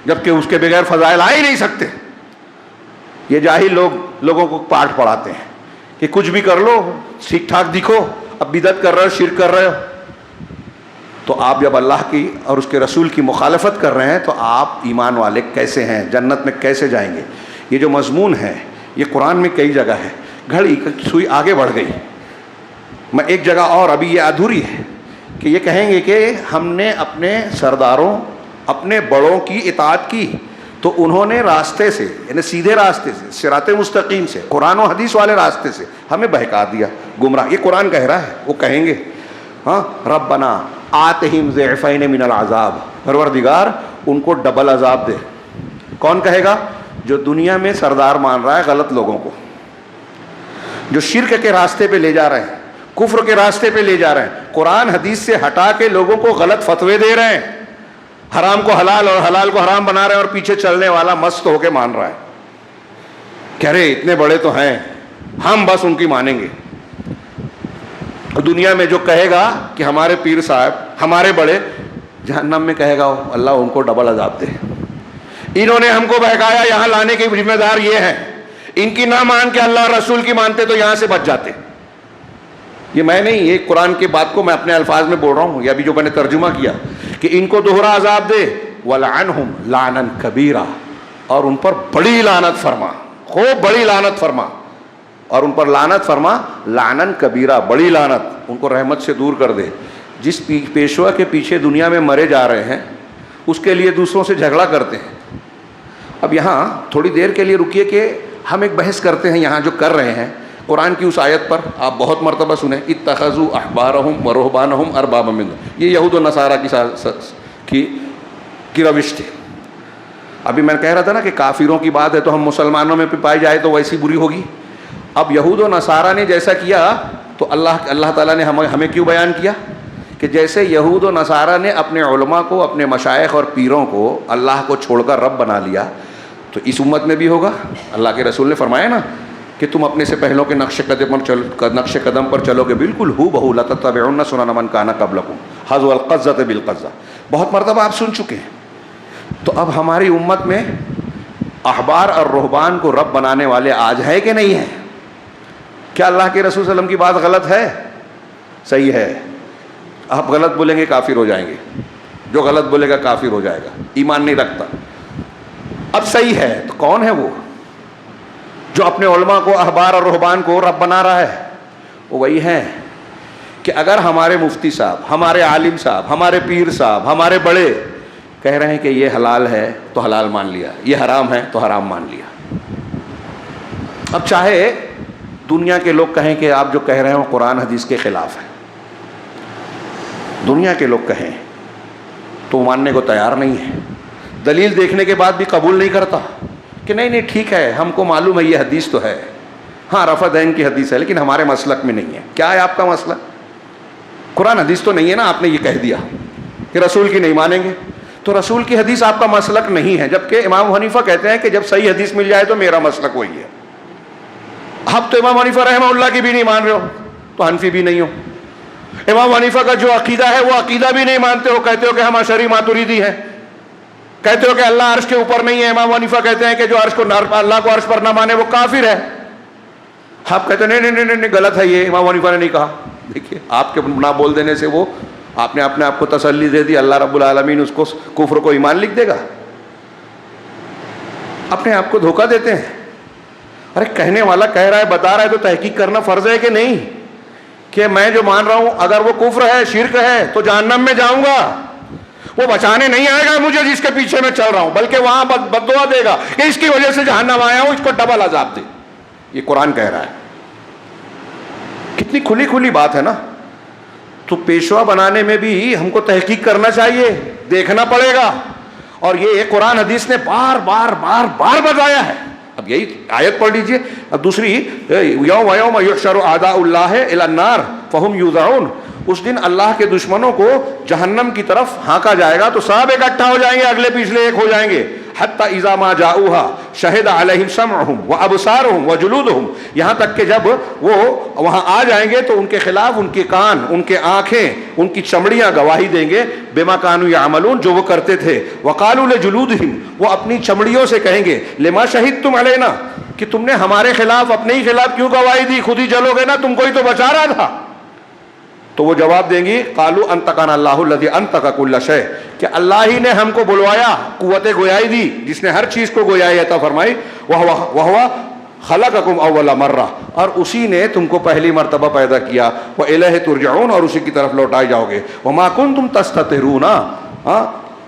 جبکہ اس کے بغیر فضائل آ ہی نہیں سکتے۔ یہ جاہل لوگوں کو پاٹھ پڑھاتے ہیں کہ کچھ بھی کر لو، ٹھیک ٹھاک دکھو، اب بدعت کر رہے ہو، شرک کر رہے ہو، تو آپ جب اللہ کی اور اس کے رسول کی مخالفت کر رہے ہیں تو آپ ایمان والے کیسے ہیں؟ جنت میں کیسے جائیں گے؟ یہ جو مضمون ہے یہ قرآن میں کئی جگہ ہے، گھڑی سوئی آگے بڑھ گئی۔ میں ایک جگہ اور ابھی یہ ادھوری ہے کہ یہ کہیں گے کہ ہم نے اپنے سرداروں، اپنے بڑوں کی اطاعت کی تو انہوں نے راستے سے، یعنی سیدھے راستے سے، صراط مستقیم سے، قرآن و حدیث والے راستے سے ہمیں بہکا دیا، گمراہ۔ یہ قرآن کہہ رہا ہے، وہ کہیں گے ہاں ربنا آتہم ضعفین من العذاب، پروردگار ان کو ڈبل عذاب دے۔ کون کہے گا؟ جو دنیا میں سردار مان رہا ہے غلط لوگوں کو، جو شرک کے راستے پہ لے جا رہے ہیں، کفر کے راستے پہ لے جا رہے ہیں، قرآن حدیث سے ہٹا کے لوگوں کو غلط فتوے دے رہے ہیں، حرام کو حلال اور حلال کو حرام بنا رہے ہیں، اور پیچھے چلنے والا مست ہو کے مان رہا ہے، کہہ رہے اتنے بڑے تو ہیں ہم بس ان کی مانیں گے۔ دنیا میں جو کہے گا کہ ہمارے پیر صاحب، ہمارے بڑے، جہنم میں کہے گا اللہ ان کو ڈبل عذاب دے، انہوں نے ہم کو بہکایا، یہاں لانے کی ذمہ دار یہ ہے، ان کی نہ مان کے اللہ رسول کی مانتے تو یہاں سے بچ جاتے۔ یہ میں نہیں، یہ قرآن کی بات کو میں اپنے الفاظ میں بول رہا ہوں، یا ابھی جو میں نے ترجمہ کیا کہ ان کو دوہرا عذاب دے، وَلَعَنْهُمْ لَعْنًا كَبِيرًا، اور ان پر بڑی لعنت فرما، خوب بڑی لعنت فرما، اور ان پر لعنت فرما لعنن کبیرہ، بڑی لعنت، ان کو رحمت سے دور کر دے۔ جس پیشوا کے پیچھے دنیا میں مرے جا رہے ہیں اس کے لیے دوسروں سے جھگڑا کرتے ہیں۔ اب یہاں تھوڑی دیر کے لیے رکیے کہ ہم ایک بحث کرتے ہیں یہاں جو کر رہے ہیں قرآن کی اس آیت پر، آپ بہت مرتبہ سنیں، اتخذوا احبارہم ورہبانہم اربابا من دون، یہ یہود و نصارہ کی روش تھی۔ ابھی میں کہہ رہا تھا نا کہ کافروں کی بات ہے تو ہم مسلمانوں میں پائی جائے تو ویسی بری ہوگی۔ اب یہود و نصارہ نے جیسا کیا تو اللہ تعالیٰ نے ہمیں کیوں بیان کیا کہ جیسے یہود و نصارہ نے اپنے علماء کو، اپنے مشائخ اور پیروں کو اللہ کو چھوڑ کر رب بنا لیا، تو اس امت میں بھی ہوگا۔ اللہ کے رسول نے فرمایا نا کہ تم اپنے سے پہلوں کے نقش قدم پر چلو گے، بالکل ہو بہو لتتبعن سنن من کان قبلکم حذو القذۃ بالقذۃ، بہت مرتبہ آپ سن چکے ہیں۔ تو اب ہماری امت میں احبار اور رہبان کو رب بنانے والے آج ہے کہ نہیں ہے؟ کیا اللہ کے رسول صلی اللہ علیہ وسلم کی بات غلط ہے؟ صحیح ہے۔ آپ غلط بولیں گے کافر ہو جائیں گے، جو غلط بولے گا کافر ہو جائے گا، ایمان نہیں رکھتا۔ اب صحیح ہے تو کون ہے وہ جو اپنے علماء کو، احبار اور رہبان کو رب بنا رہا ہے؟ وہ وہی ہے کہ اگر ہمارے مفتی صاحب، ہمارے عالم صاحب، ہمارے پیر صاحب، ہمارے بڑے کہہ رہے ہیں کہ یہ حلال ہے تو حلال مان لیا، یہ حرام ہے تو حرام مان لیا۔ اب چاہے دنیا کے لوگ کہیں کہ آپ جو کہہ رہے ہیں وہ قرآن حدیث کے خلاف ہے، دنیا کے لوگ کہیں تو ماننے کو تیار نہیں ہے، دلیل دیکھنے کے بعد بھی قبول نہیں کرتا کہ نہیں ٹھیک ہے، ہم کو معلوم ہے یہ حدیث تو ہے، ہاں رفع دین کی حدیث ہے، لیکن ہمارے مسلک میں نہیں ہے۔ کیا ہے آپ کا مسئلہ؟ قرآن حدیث تو نہیں ہے نا، آپ نے یہ کہہ دیا کہ رسول کی نہیں مانیں گے، تو رسول کی حدیث آپ کا مسلک نہیں ہے، جبکہ امام حنیفہ کہتے ہیں کہ جب صحیح حدیث مل جائے تو میرا مسلک وہی ہے۔ اب تو امام حنیفہ رحمہ اللہ کی بھی نہیں مان رہے ہو تو حنفی بھی نہیں ہو۔ امام حنیفہ کا جو عقیدہ ہے وہ عقیدہ بھی نہیں مانتے ہو، کہتے ہو کہ ہم اشعری ماتریدی ہیں، کہتے ہو کہ اللہ عرش کے اوپر نہیں ہے، امام حنیفہ کہتے ہیں کہ جو اللہ کو عرش پر نہ مانے وہ کافر ہے۔ آپ کہتے ہیں نہیں غلط ہے یہ، امام حنیفہ نے نہیں کہا۔ دیکھیے آپ کے نہ بول دینے سے وہ آپ نے اپنے آپ کو تسلی دے دی، اللہ رب العالمین اس کو کفر کو ایمان لکھ دے گا۔ اپنے آپ کو دھوکہ دیتے ہیں۔ ارے کہنے والا کہہ رہا ہے، بتا رہا ہے تو تحقیق کرنا فرض ہے کہ نہیں، کہ میں جو مان رہا ہوں اگر وہ کفر ہے، شرک ہے تو جہنم میں جاؤں گا، وہ بچانے نہیں آئے گا مجھے جس کے پیچھے میں چل رہا ہوں، بلکہ وہاں بددعا دے گا کہ اس کی وجہ سے جہنم آیا ہوں، اس کو ڈبل عذاب دے۔ یہ قرآن کہہ رہا ہے۔ کتنی کھلی بات ہے نا۔ تو پیشوا بنانے میں بھی ہم کو تحقیق کرنا چاہیے، دیکھنا پڑے گا، اور یہ قرآن حدیث نے بار بار بتایا ہے۔ اب یہی آیت پڑھ لیجئے، اب دوسری، یوم یحشر اعداء اللہ الی النار فہم یوزعون، اس دن اللہ کے دشمنوں کو جہنم کی طرف ہانکا جائے گا تو سب اکٹھا ہو جائیں گے، اگلے پچھلے ایک ہو جائیں گے، حتی اذا ما جاؤها شہد علیہم سمعہم وابصارہم وجلودہم، یہاں تک کہ جب وہ وہاں آ جائیں گے تو ان کے خلاف ان کے کان، ان کے آنکھیں، ان کی چمڑیاں گواہی دیں گے بما کانوا یعملون، جو وہ کرتے تھے۔ وقالوا لجلودہم، وہ اپنی چمڑیوں سے کہیں گے لما شہدتم علینا، کہ تم نے ہمارے خلاف، اپنے ہی خلاف کیوں گواہی دی، خود ہی جلو گے نا، تم کو ہی تو بچا رہا تھا۔ تو وہ جواب دیں گی قالوا انطقنا اللہ الذی انطق کل شیء، کہ اللہ ہی نے ہم کو بلوایا، قوت گویائی دی، جس نے ہر چیز کو گویائی عطا فرمائی، وہو خلقکم اول مرہ، اور اسی نے تم کو پہلی مرتبہ پیدا کیا، وإلیہ ترجعون، اور اسی کی طرف لوٹائے جاؤ گے۔ وما کنتم تستترون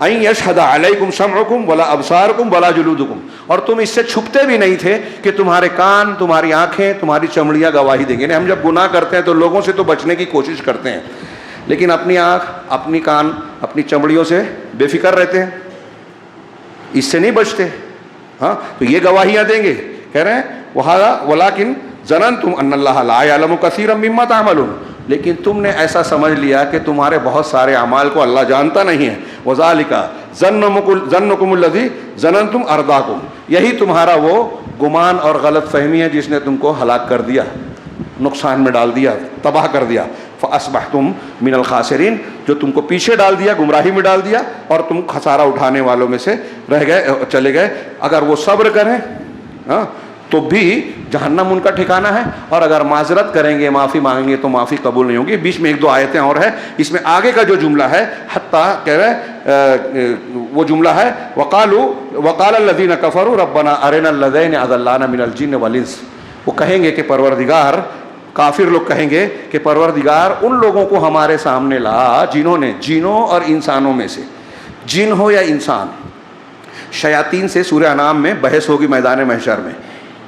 ان یشہد علیکم سمعکم ولا ابصارکم ولا جلودکم، اور تم اس سے چھپتے بھی نہیں تھے کہ تمہارے کان، تمہاری آنکھیں، تمہاری چمڑیاں گواہی دیں گے۔ ہم جب گناہ کرتے ہیں تو لوگوں سے تو بچنے کی کوشش کرتے ہیں، لیکن اپنی آنکھ، اپنی کان، اپنی چمڑیوں سے بے فکر رہتے ہیں، اس سے نہیں بچتے۔ ہاں تو یہ گواہیاں دیں گے، کہہ رہے ہیں وَلَٰكِن ظَنَنْتُمْ أَنَّ اللَّهَ لَا يَعْلَمُ كَثِيرًا مِّمَّا تَعْمَلُونَ، لیکن تم نے ایسا سمجھ لیا کہ تمہارے بہت سارے اعمال کو اللہ جانتا نہیں ہے۔ وَذَٰلِكَ ظَنُّكُمُ الَّذِي ظَنَنْتُمْ أَرْدَاكُمْ، یہی تمہارا وہ گمان اور غلط فہمی ہے جس نے تم کو ہلاک کر دیا، نقصان میں ڈال دیا، تباہ کر دیا۔ فَأَصْبَحْتُمْ مِنَ الْخَاسِرِينَ، جو تم کو پیچھے ڈال دیا، گمراہی میں ڈال دیا، اور تم خسارہ اٹھانے والوں میں سے رہ گئے، چلے گئے۔ اگر وہ صبر کریں تو بھی جہنم ان کا ٹھکانہ ہے، اور اگر معذرت کریں گے، معافی مانگیں گے تو معافی قبول نہیں ہوگی۔ بیچ میں ایک دو آیتیں اور ہے، اس میں آگے کا جو جملہ ہے حتیٰ کہہ رہے وہ جملہ ہے وقال الذین کفروا ربنا ارنا الذین اضلانا من الجن والانس، وہ کہیں گے کہ پروردگار، کافر لوگ کہیں گے کہ پروردگار ان لوگوں کو ہمارے سامنے لا جنہوں نے، جنوں اور انسانوں میں سے، جن ہو یا انسان۔ شیاطین سے سورہ انعام میں بحث ہوگی میدان محشر میں،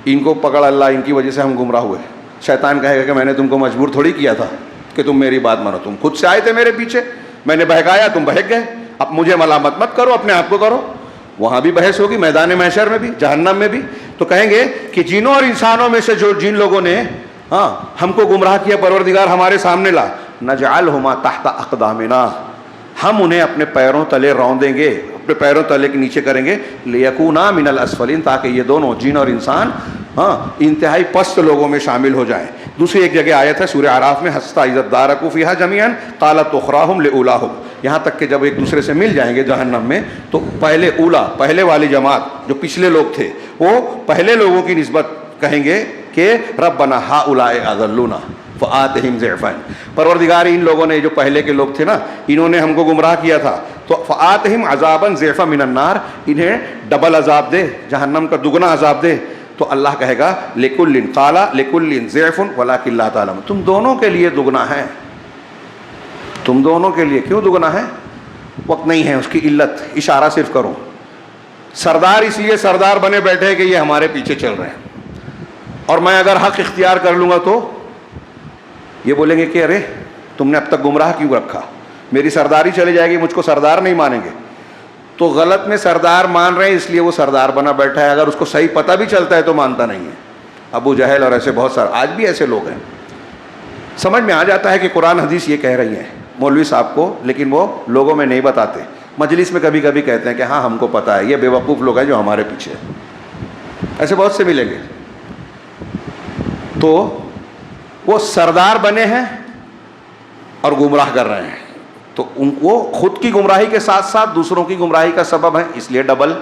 ان کو پکڑ اللہ، ان کی وجہ سے ہم گمراہ ہوئے۔ شیطان کہے گا کہ میں نے تم کو مجبور تھوڑی کیا تھا کہ تم میری بات مانو، تم خود سے آئے تھے میرے پیچھے، میں نے بہکایا، تم بہک گئے، اب مجھے ملامت مت کرو، اپنے آپ کو کرو۔ وہاں بھی بحث ہوگی، میدان محشر میں بھی، جہنم میں بھی۔ تو کہیں گے کہ جنوں اور انسانوں میں سے جو جن لوگوں نے ہم کو گمراہ کیا، پروردگار ہمارے سامنے لا، نجعلہما تحت اقدامنا، ہم انہیں اپنے پیروں تلے روندیں گے، اپنے پیروں تلے کے نیچے کریں گے، لیکونا من الاسفلین، تاکہ یہ دونوں جن اور انسان انتہائی پست لوگوں میں شامل ہو جائیں۔ دوسری ایک جگہ آیت ہے سورہ اعراف میں، حتی اذا ادارکوا فیہا جمیعا قالت اخراہم لاولاہم، یہاں تک کہ جب ایک دوسرے سے مل جائیں گے جہنم میں تو پہلے والی جماعت جو پچھلے لوگ تھے وہ پہلے لوگوں کی نسبت کہیں گے کہ ربنا ہؤلاء اضلونا فآتہم ضعفین، پروردگار ان لوگوں نے، جو پہلے کے لوگ تھے نا، انہوں نے ہم کو گمراہ کیا تھا، تو فآتہم عذابا ضعفا من النار، انہیں ڈبل عذاب دے، جہنم کا دگنا عذاب دے۔ تو اللہ کہے گا لکل قال لکل ضعف ولکن لا تعلمون، تم دونوں کے لیے دگنا ہے، تم دونوں کے لیے۔ کیوں دگنا ہے؟ وقت نہیں ہے اس کی علت، اشارہ صرف کروں۔ سردار اس لیے سردار بنے بیٹھے کہ یہ ہمارے پیچھے چل رہے ہیں، اور میں اگر حق اختیار کر لوں گا تو یہ بولیں گے کہ ارے تم نے اب تک گمراہ کیوں رکھا، میری سرداری چلی جائے گی، مجھ کو سردار نہیں مانیں گے۔ تو غلط میں سردار مان رہے ہیں، اس لیے وہ سردار بنا بیٹھا ہے، اگر اس کو صحیح پتہ بھی چلتا ہے تو مانتا نہیں ہے۔ ابو جہل اور ایسے بہت سارے، آج بھی ایسے لوگ ہیں۔ سمجھ میں آ جاتا ہے کہ قرآن حدیث یہ کہہ رہی ہیں مولوی صاحب کو، لیکن وہ لوگوں میں نہیں بتاتے، مجلس میں کبھی کبھی کہتے ہیں کہ ہاں ہم کو پتہ ہے، یہ بے وقوف لوگ ہیں جو ہمارے پیچھے ہیں۔ ایسے بہت سے ملیں گے۔ تو وہ سردار بنے ہیں اور گمراہ کر رہے ہیں، تو ان کو خود کی گمراہی کے ساتھ ساتھ دوسروں کی گمراہی کا سبب ہے، اس لیے ڈبل۔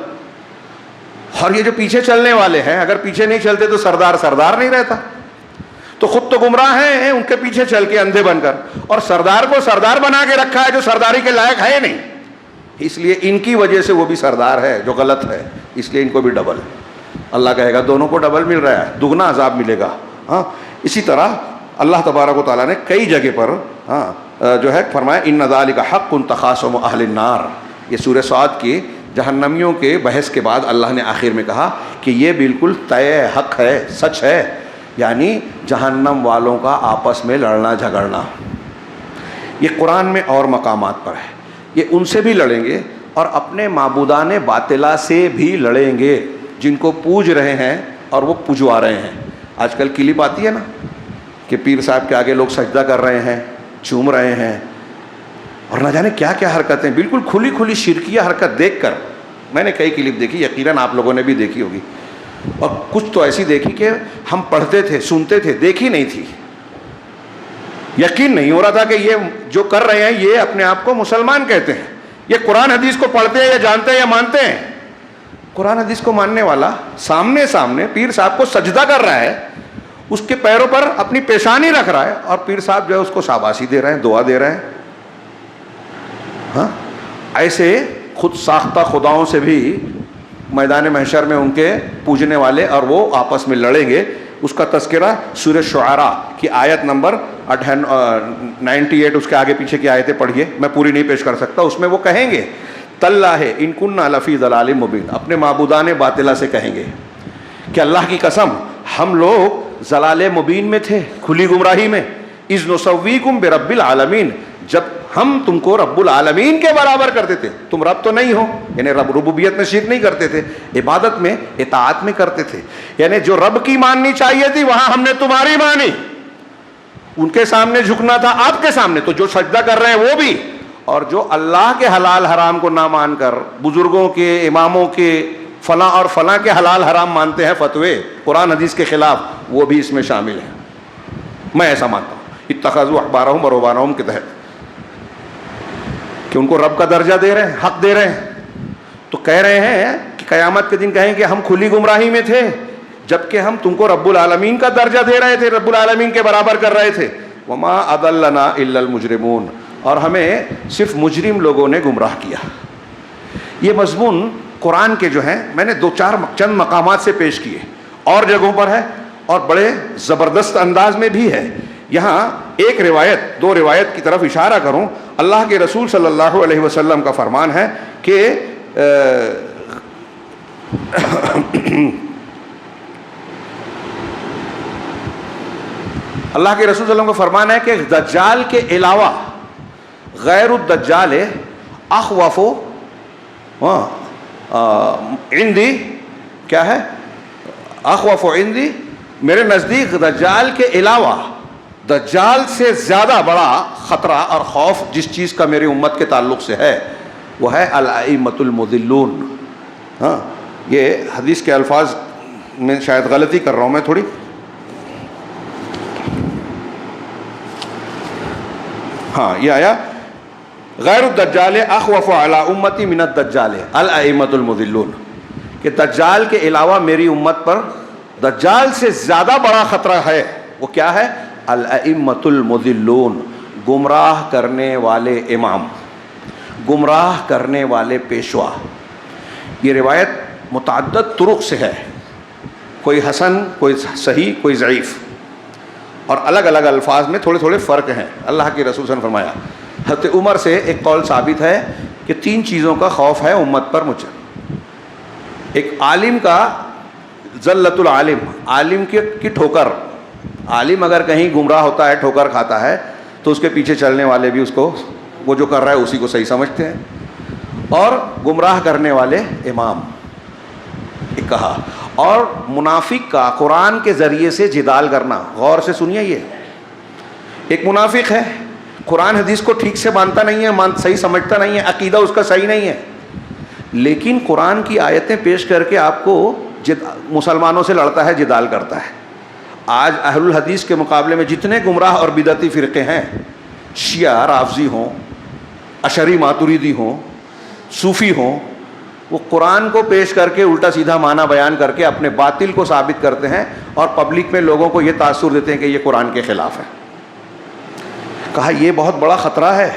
اور یہ جو پیچھے چلنے والے ہیں، اگر پیچھے نہیں چلتے تو سردار نہیں رہتا، تو خود تو گمراہ ہیں ان کے پیچھے چل کے اندھے بن کر، اور سردار کو سردار بنا کے رکھا ہے جو سرداری کے لائق ہے نہیں، اس لیے ان کی وجہ سے وہ بھی سردار ہے جو غلط ہے، اس لیے ان کو بھی ڈبل۔ اللہ کہے گا دونوں کو ڈبل مل رہا ہے، دگنا عذاب ملے گا۔ اسی طرح اللہ تبارک و تعالیٰ نے کئی جگہ پر جو ہے فرمایا ان ذالک حق تخاصم اہل النار، یہ سورہ صاد کی جہنمیوں کے بحث کے بعد اللہ نے آخر میں کہا کہ یہ بالکل طے حق ہے، سچ ہے، یعنی جہنم والوں کا آپس میں لڑنا جھگڑنا۔ یہ قرآن میں اور مقامات پر ہے، یہ ان سے بھی لڑیں گے اور اپنے معبودان باطلہ سے بھی لڑیں گے جن کو پوج رہے ہیں اور وہ پجوا رہے ہیں۔ آج کل کلپ آتی ہے نا کہ پیر صاحب کے آگے لوگ سجدہ کر رہے ہیں، چوم رہے ہیں، اور نہ جانے کیا کیا حرکتیں، بالکل کھلی کھلی شرکیہ حرکت دیکھ کر میں نے کئی کلپ دیکھی، یقیناً آپ لوگوں نے بھی دیکھی ہوگی، اور کچھ تو ایسی دیکھی کہ ہم پڑھتے تھے، سنتے تھے، دیکھی نہیں تھی، یقین نہیں ہو رہا تھا کہ یہ جو کر رہے ہیں یہ اپنے آپ کو مسلمان کہتے ہیں، یہ قرآن حدیث کو پڑھتے ہیں یا جانتے ہیں یا مانتے ہیں۔ قرآن حدیث کو ماننے والا سامنے پیر صاحب کو سجدہ کر رہا ہے، اس کے پیروں پر اپنی پیشانی رکھ رہا ہے، اور پیر صاحب جو ہے اس کو شاباشی دے رہے ہیں، دعا دے رہے ہیں۔ ایسے خود ساختہ خداؤں سے بھی میدان محشر میں ان کے پوجنے والے اور وہ آپس میں لڑیں گے۔ اس کا تذکرہ سورہ شعراء کی آیت نمبر 98، اس کے آگے پیچھے کی آیتیں پڑھیے، میں پوری نہیں پیش کر سکتا، اس میں وہ کہیں گے تاللہ ان کننا لفی ضلال مبین، اپنے معبودان باطلہ سے کہیں گے کہ اللہ کی قسم ہم لوگ ضلال مبین میں تھے، کھلی گمراہی میں، اذ نسویکم برب العالمین، جب ہم تم کو رب العالمین کے برابر کرتے تھے، تم رب تو نہیں ہو، یعنی رب ربوبیت میں شرک نہیں کرتے تھے، عبادت میں اطاعت میں کرتے تھے، یعنی جو رب کی ماننی چاہیے تھی وہاں ہم نے تمہاری مانی، ان کے سامنے جھکنا تھا آپ کے سامنے، تو جو سجدہ کر رہے ہیں وہ بھی، اور جو اللہ کے حلال حرام کو نہ مان کر بزرگوں کے، اماموں کے، فلاں اور فلاں کے حلال حرام مانتے ہیں فتوے قرآن حدیث کے خلاف، وہ بھی اس میں شامل ہیں۔ میں ایسا مانتا ہوں اتخذوا احبارهم ورهبانهم کے تحت کہ ان کو رب کا درجہ دے رہے ہیں، حق دے رہے ہیں، تو کہہ رہے ہیں کہ قیامت کے دن کہیں کہ ہم کھلی گمراہی میں تھے، جبکہ ہم تم کو رب العالمین کا درجہ دے رہے تھے، رب العالمین کے برابر کر رہے تھے. وما اضلنا الا المجرمون، اور ہمیں صرف مجرم لوگوں نے گمراہ کیا. یہ مضمون قرآن کے جو ہیں میں نے چند مقامات سے پیش کیے، اور جگہوں پر ہے اور بڑے زبردست انداز میں بھی ہے. یہاں ایک روایت، دو روایت کی طرف اشارہ کروں. اللہ کے رسول صلی اللہ علیہ وسلم کا فرمان ہے کہ اللہ کے رسول صلی اللہ علیہ وسلم کا فرمان ہے کہ دجال کے علاوہ غیر الدجال اخوف عندی، کیا ہے؟ اخوف عندی، میرے نزدیک دجال کے علاوہ دجال سے زیادہ بڑا خطرہ اور خوف جس چیز کا میری امت کے تعلق سے ہے وہ ہے الائمۃ المضلون. ہاں، یہ حدیث کے الفاظ میں شاید غلطی کر رہا ہوں میں تھوڑی. ہاں، یہ آیا غیر الدجال اخوف علی امتی من الدجال الائمۃ المضلون، کہ دجال کے علاوہ میری امت پر دجال سے زیادہ بڑا خطرہ ہے. وہ کیا ہے؟ الائمۃ المضلون، گمراہ کرنے والے امام، گمراہ کرنے والے پیشوا. یہ روایت متعدد طرق سے ہے، کوئی حسن، کوئی صحیح، کوئی ضعیف، اور الگ الگ الفاظ میں تھوڑے تھوڑے فرق ہیں. اللہ کے رسول صلی اللہ علیہ وسلم نے فرمایا، حضرت عمر سے ایک قول ثابت ہے کہ 3 چیزوں کا خوف ہے امت پر مجھے. ایک عالم کا ذلت العالم، عالم کی ٹھوکر. عالم اگر کہیں گمراہ ہوتا ہے، ٹھوکر کھاتا ہے، تو اس کے پیچھے چلنے والے بھی اس کو، وہ جو کر رہا ہے اسی کو صحیح سمجھتے ہیں. اور گمراہ کرنے والے امام ایک کہا. اور منافق کا قرآن کے ذریعے سے جدال کرنا. غور سے سنیے، یہ ایک منافق ہے، قرآن حدیث کو ٹھیک سے مانتا نہیں ہے، صحیح سمجھتا نہیں ہے، عقیدہ اس کا صحیح نہیں ہے، لیکن قرآن کی آیتیں پیش کر کے آپ کو مسلمانوں سے لڑتا ہے، جدال کرتا ہے. آج اہل الحدیث کے مقابلے میں جتنے گمراہ اور بدعتی فرقے ہیں، شیعہ رافضی ہوں، اشعری ماتریدی ہوں، صوفی ہوں، وہ قرآن کو پیش کر کے الٹا سیدھا معنی بیان کر کے اپنے باطل کو ثابت کرتے ہیں اور پبلک میں لوگوں کو یہ تاثر دیتے ہیں کہ یہ قرآن کے خلاف ہے. کہا یہ بہت بڑا خطرہ ہے.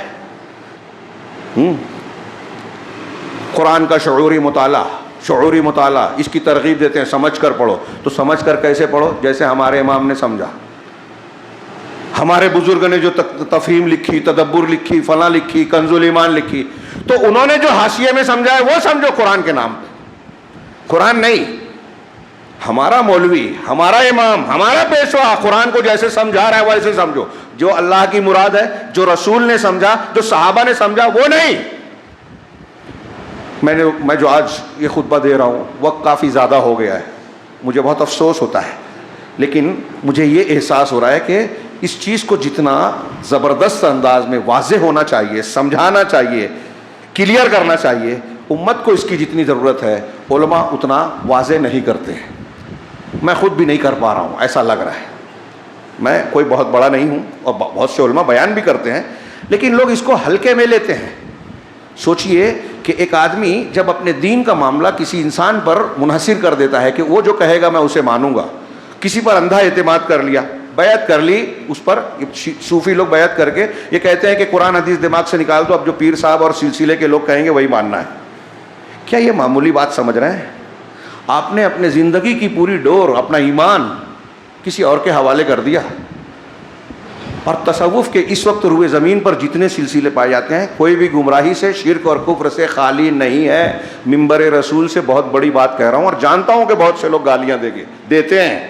قرآن کا شعوری مطالعہ اس کی ترغیب دیتے ہیں، سمجھ کر پڑھو. تو سمجھ کر کیسے پڑھو؟ جیسے ہمارے امام نے سمجھا، ہمارے بزرگ نے جو تفہیم لکھی، تدبر لکھی، فلاں لکھی، کنز الایمان لکھی، تو انہوں نے جو حاشیے میں سمجھا ہے وہ سمجھو قرآن کے نام پہ. قرآن نہیں، ہمارا مولوی، ہمارا امام، ہمارا پیشوا قرآن کو جیسے سمجھا رہا ہے ویسے سمجھو. جو اللہ کی مراد ہے، جو رسول نے سمجھا، جو صحابہ نے سمجھا، وہ نہیں. میں جو آج یہ خطبہ دے رہا ہوں، وقت کافی زیادہ ہو گیا ہے، مجھے بہت افسوس ہوتا ہے، لیکن مجھے یہ احساس ہو رہا ہے کہ اس چیز کو جتنا زبردست انداز میں واضح ہونا چاہیے، سمجھانا چاہیے، کلیئر کرنا چاہیے، امت کو اس کی جتنی ضرورت ہے علماء اتنا واضح نہیں کرتے ہیں. میں خود بھی نہیں کر پا رہا ہوں، ایسا لگ رہا ہے. میں کوئی بہت بڑا نہیں ہوں اور بہت سے علماء بیان بھی کرتے ہیں، لیکن لوگ اس کو ہلکے میں لیتے ہیں. سوچئے کہ ایک آدمی جب اپنے دین کا معاملہ کسی انسان پر منحصر کر دیتا ہے کہ وہ جو کہے گا میں اسے مانوں گا، کسی پر اندھا اعتماد کر لیا، بیعت کر لی اس پر. صوفی لوگ بیعت کر کے یہ کہتے ہیں کہ قرآن حدیث دماغ سے نکال دو، اب جو پیر صاحب اور سلسلے کے لوگ کہیں گے وہی ماننا ہے. کیا یہ معمولی بات سمجھ رہے ہیں؟ آپ نے اپنے زندگی کی پوری ڈور، اپنا ایمان کسی اور کے حوالے کر دیا. اور تصوف کے اس وقت روئے زمین پر جتنے سلسلے پائے جاتے ہیں، کوئی بھی گمراہی سے، شرک اور کفر سے خالی نہیں ہے. منبر رسول سے بہت بڑی بات کہہ رہا ہوں، اور جانتا ہوں کہ بہت سے لوگ گالیاں دیتے ہیں،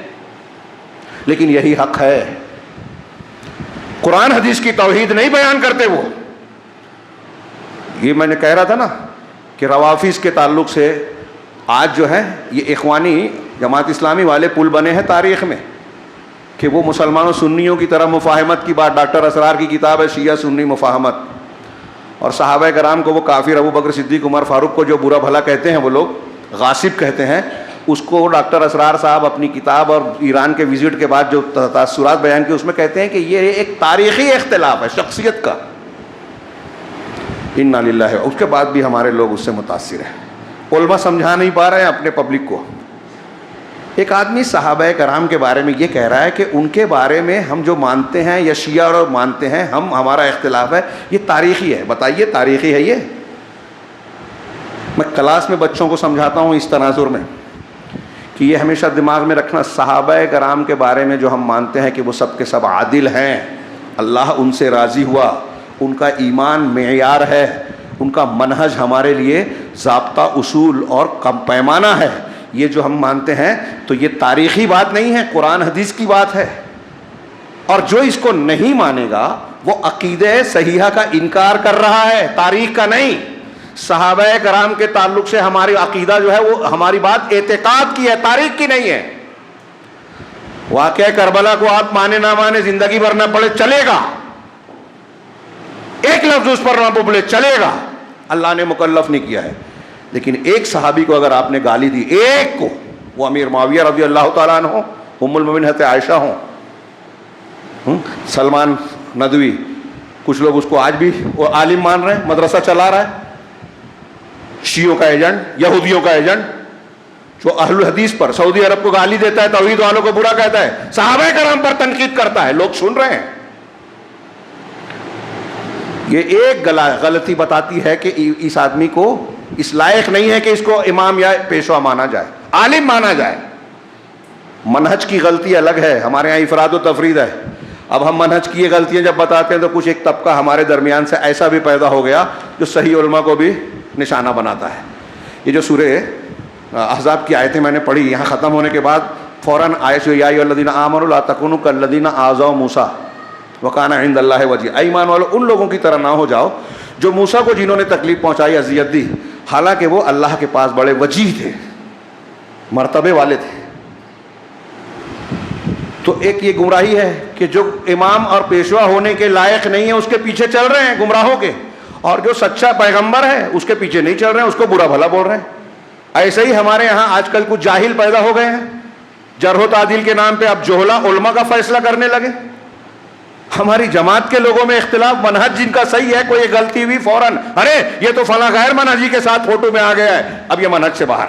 لیکن یہی حق ہے. قرآن حدیث کی توحید نہیں بیان کرتے وہ. یہ میں نے کہہ رہا تھا نا کہ روافظ کے تعلق سے آج جو ہے یہ اخوانی جماعت اسلامی والے پل بنے ہیں تاریخ میں، کہ وہ مسلمانوں سنیوں کی طرح مفاہمت کی بات. ڈاکٹر اسرار کی کتاب ہے شیعہ سنی مفاہمت، اور صحابہ کرام کو وہ کافر، ابو بکر صدیق، عمر فاروق کو جو برا بھلا کہتے ہیں، وہ لوگ غاصب کہتے ہیں، اس کو ڈاکٹر اسرار صاحب اپنی کتاب اور ایران کے وزٹ کے بعد جو تاثرات بیان کیے اس میں کہتے ہیں کہ یہ ایک تاریخی اختلاف ہے شخصیت کا. انا للہ. اس کے بعد بھی ہمارے لوگ اس سے متاثر ہیں. علماء سمجھا نہیں پا رہے ہیں اپنے پبلک کو. ایک آدمی صحابہ کرام کے بارے میں یہ کہہ رہا ہے کہ ان کے بارے میں ہم جو مانتے ہیں یا شیعہ اور مانتے ہیں ہمارا اختلاف ہے، یہ تاریخی ہے. بتائیے تاریخی ہے یہ؟ میں کلاس میں بچوں کو سمجھاتا ہوں اس تناظر میں کہ یہ ہمیشہ دماغ میں رکھنا، صحابہ کرام کے بارے میں جو ہم مانتے ہیں کہ وہ سب کے سب عادل ہیں، اللہ ان سے راضی ہوا، ان کا ایمان معیار ہے، ان کا منہج ہمارے لیے ضابطہ اصول اور کم پیمانہ ہے، یہ جو ہم مانتے ہیں تو یہ تاریخی بات نہیں ہے، قرآن حدیث کی بات ہے. اور جو اس کو نہیں مانے گا وہ عقیدہ صحیحہ کا انکار کر رہا ہے، تاریخ کا نہیں. صحابہ کرام کے تعلق سے ہماری عقیدہ جو ہے وہ ہماری بات اعتقاد کی ہے، تاریخ کی نہیں ہے. واقعہ کربلا کو آپ مانے نہ مانے، زندگی بھر نہ پڑھے چلے گا، ایک لفظ اس پر نہ بولے چلے گا، اللہ نے مکلف نہیں کیا ہے. لیکن ایک صحابی کو اگر آپ نے گالی دی، ایک کو، وہ امیر معاویہ رضی اللہ تعالیٰ عنہ ہوں، ام المومنین حضرت عائشہ ہوں، سلمان ندوی، کچھ لوگ اس کو آج بھی وہ عالم مان رہے ہیں، مدرسہ چلا رہا ہے، شیعوں کا ایجنٹ، یہودیوں کا ایجنٹ، جو اہل الحدیث پر سعودی عرب کو گالی دیتا ہے، توحید والوں کو برا کہتا ہے، صحابہ کرام پر تنقید کرتا ہے، لوگ سن رہے ہیں. یہ ایک غلطی بتاتی ہے کہ اس آدمی کو اس لائق نہیں ہے کہ اس کو امام یا پیشوا مانا جائے، عالم مانا جائے. منہج کی غلطی الگ ہے، ہمارے ہاں افراد و تفرید ہے. اب ہم منہج کی یہ غلطیاں جب بتاتے ہیں تو کچھ ایک طبقہ ہمارے درمیان سے ایسا بھی پیدا ہو گیا جو صحیح علماء کو بھی نشانہ بناتا ہے. یہ جو سورہ احزاب کی آیتیں میں نے پڑھی، یہاں ختم ہونے کے بعد فوراً آیت یا ایھا الذین آمنوا لا تکونوا کالذین آذوا موسیٰ وکان عند اللہ وجیہا، ایمان والو ان لوگوں کی طرح نہ ہو جاؤ جو موسیٰ کو جنہوں نے تکلیف پہنچائی، اذیت دی، حالانکہ وہ اللہ کے پاس بڑے وجیح تھے، مرتبے والے تھے. تو ایک یہ گمراہی ہے کہ جو امام اور پیشوا ہونے کے لائق نہیں ہے اس کے پیچھے چل رہے ہیں گمراہوں کے، اور جو سچا پیغمبر ہے اس کے پیچھے نہیں چل رہے ہیں، اس کو برا بھلا بول رہے ہیں. ایسے ہی ہمارے یہاں آج کل کچھ جاہل پیدا ہو گئے ہیں، جرح و تعدیل کے نام پہ اب جوہلا علماء کا فیصلہ کرنے لگے. ہماری جماعت کے لوگوں میں اختلاف، منہج جن کا صحیح ہے، کوئی یہ غلطی ہوئی فوراً ارے یہ تو فلاں غیر منہجی کے ساتھ فوٹو میں آ گیا ہے، اب یہ منہج سے باہر.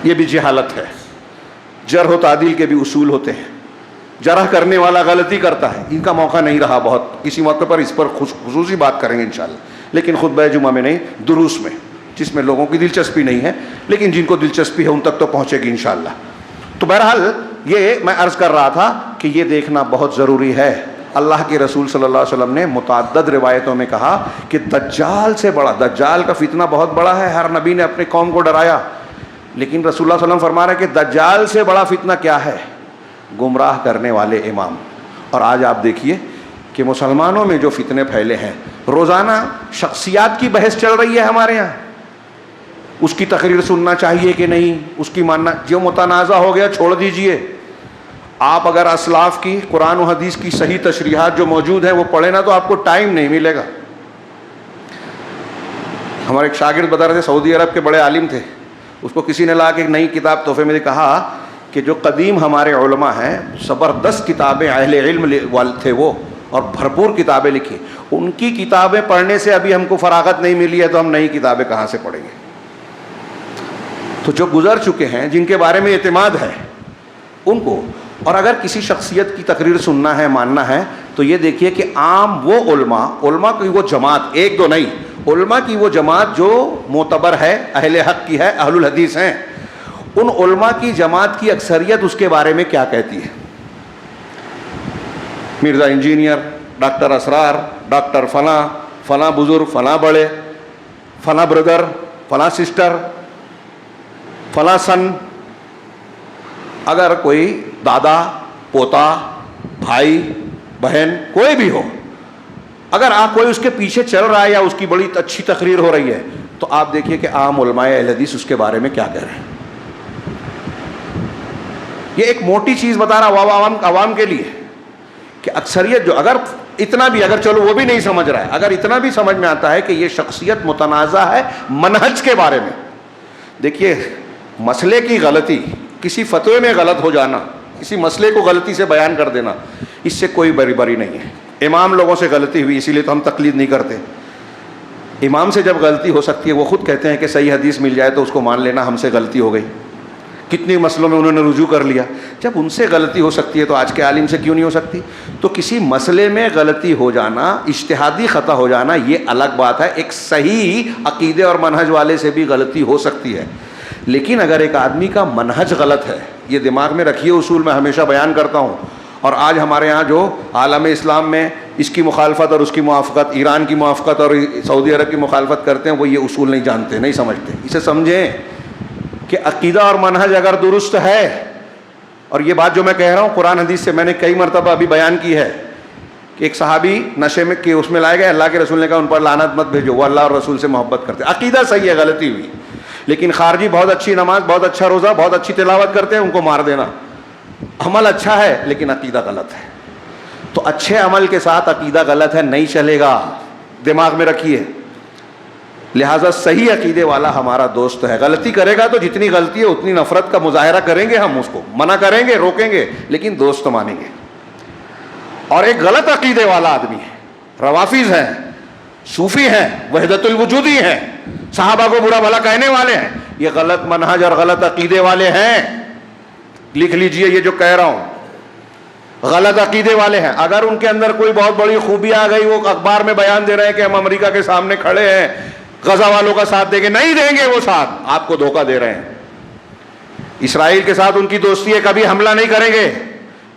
یہ بھی جہالت ہے. جرح و تعدیل کے بھی اصول ہوتے ہیں، جرح کرنے والا غلطی کرتا ہے، ان کا موقع نہیں رہا، بہت کسی موقع پر اس پر خصوصی بات کریں گے انشاءاللہ، لیکن خطبہ جمعہ میں نہیں، دروس میں، جس میں لوگوں کی دلچسپی نہیں ہے، لیکن جن کو دلچسپی ہے ان تک تو پہنچے گی انشاءاللہ. تو بہرحال یہ میں عرض کر رہا تھا کہ یہ دیکھنا بہت ضروری ہے. اللہ کے رسول صلی اللہ علیہ وسلم نے متعدد روایتوں میں کہا کہ دجال سے بڑا، دجال کا فتنہ بہت بڑا ہے، ہر نبی نے اپنے قوم کو ڈرایا، لیکن رسول اللہ صلی اللہ علیہ وسلم فرما رہے ہیں کہ دجال سے بڑا فتنہ کیا ہے؟ گمراہ کرنے والے امام. اور آج آپ دیکھیے کہ مسلمانوں میں جو فتنے پھیلے ہیں، روزانہ شخصیات کی بحث چل رہی ہے ہمارے یہاں، اس کی تقریر سننا چاہیے کہ نہیں، اس کی ماننا، جو متنازع ہو گیا چھوڑ دیجئے. آپ اگر اسلاف کی قرآن و حدیث کی صحیح تشریحات جو موجود ہیں وہ پڑھیں نا تو آپ کو ٹائم نہیں ملے گا. ہمارے ایک شاگرد بتا رہے تھے، سعودی عرب کے بڑے عالم تھے، اس کو کسی نے لا کے ایک نئی کتاب تحفے میں کہا کہ جو قدیم ہمارے علماء ہیں، زبردست کتابیں اہل علم تھے وہ، اور بھرپور کتابیں لکھی، ان کی کتابیں پڑھنے سے ابھی ہم کو فراغت نہیں ملی ہے تو ہم نئی کتابیں کہاں سے پڑھیں گے. تو جو گزر چکے ہیں، جن کے بارے میں اعتماد ہے ان کو، اور اگر کسی شخصیت کی تقریر سننا ہے، ماننا ہے، تو یہ دیکھیے کہ عام وہ علماء کی وہ جماعت، ایک دو نہیں، علماء کی وہ جماعت جو معتبر ہے، اہل حق کی ہے، اہل الحدیث ہیں، ان علماء کی جماعت کی اکثریت اس کے بارے میں کیا کہتی ہے؟ مرزا انجینئر، ڈاکٹر اسرار، ڈاکٹر فلاں، فلاں بزرگ، فلاں بڑے، فلاں بردر، فلاں سسٹر، فلاں سن. اگر کوئی دادا، پوتا، بھائی، بہن، کوئی بھی ہو، اگر آپ کوئی اس کے پیچھے چل رہا ہے یا اس کی بڑی اچھی تقریر ہو رہی ہے، تو آپ دیکھیے کہ عام علماء اہل حدیث اس کے بارے میں کیا کہہ رہے ہیں. یہ ایک موٹی چیز بتا رہا ہوں عوام کے لیے کہ اکثریت جو، اگر اتنا بھی، اگر چلو وہ بھی نہیں سمجھ رہا ہے، اگر اتنا بھی سمجھ میں آتا ہے کہ یہ شخصیت متنازع ہے منہج کے بارے میں. دیکھیے، مسئلے کی غلطی، کسی فتوے میں غلط ہو جانا، کسی مسئلے کو غلطی سے بیان کر دینا، اس سے کوئی بری نہیں ہے. امام لوگوں سے غلطی ہوئی، اسی لیے تو ہم تقلید نہیں کرتے. امام سے جب غلطی ہو سکتی ہے، وہ خود کہتے ہیں کہ صحیح حدیث مل جائے تو اس کو مان لینا ہم سے غلطی ہو گئی. کتنے مسئلوں میں انہوں نے رجوع کر لیا. جب ان سے غلطی ہو سکتی ہے تو آج کے عالم سے کیوں نہیں ہو سکتی؟ تو کسی مسئلے میں غلطی ہو جانا، اجتہادی خطا ہو جانا، یہ الگ بات ہے. ایک صحیح عقیدے اور منہج والے سے بھی غلطی ہو سکتی ہے. لیکن اگر ایک آدمی کا منہج غلط ہے، یہ دماغ میں رکھیے، اصول میں ہمیشہ بیان کرتا ہوں. اور آج ہمارے ہاں جو عالم اسلام میں اس کی مخالفت اور اس کی موافقت، ایران کی موافقت اور سعودی عرب کی مخالفت کرتے ہیں، وہ یہ اصول نہیں جانتے، نہیں سمجھتے. اسے سمجھیں کہ عقیدہ اور منہج اگر درست ہے، اور یہ بات جو میں کہہ رہا ہوں قرآن حدیث سے میں نے کئی مرتبہ ابھی بیان کی ہے کہ ایک صحابی نشے میں کہ اس میں لائے گئے، اللہ کے رسول نے کہا ان پر لعنت مت بھیجو، وہ اللہ اور رسول سے محبت کرتے. عقیدہ صحیح ہے، غلطی ہوئی. لیکن خارجی بہت اچھی نماز، بہت اچھا روزہ، بہت اچھی تلاوت کرتے ہیں، ان کو مار دینا. عمل اچھا ہے لیکن عقیدہ غلط ہے. تو اچھے عمل کے ساتھ عقیدہ غلط ہے، نہیں چلے گا، دماغ میں رکھیے. لہٰذا صحیح عقیدے والا ہمارا دوست ہے. غلطی کرے گا تو جتنی غلطی ہے اتنی نفرت کا مظاہرہ کریں گے، ہم اس کو منع کریں گے، روکیں گے، لیکن دوست مانیں گے. اور ایک غلط عقیدے والا آدمی ہے، روافظ ہیں، صوفی ہیں، وحدت الوجودی ہیں، صحابہ کو برا بھلا کہنے والے ہیں، یہ غلط منہج اور غلط عقیدے والے ہیں. لکھ لیجئے یہ جو کہہ رہا ہوں، غلط عقیدے والے ہیں. اگر ان کے اندر کوئی بہت بڑی خوبی آ گئی، وہ اخبار میں بیان دے رہے ہیں کہ ہم امریکہ کے سامنے کھڑے ہیں، غزہ والوں کا ساتھ دیں گے، نہیں دیں گے، وہ ساتھ آپ کو دھوکہ دے رہے ہیں. اسرائیل کے ساتھ ان کی دوستی ہے، کبھی حملہ نہیں کریں گے.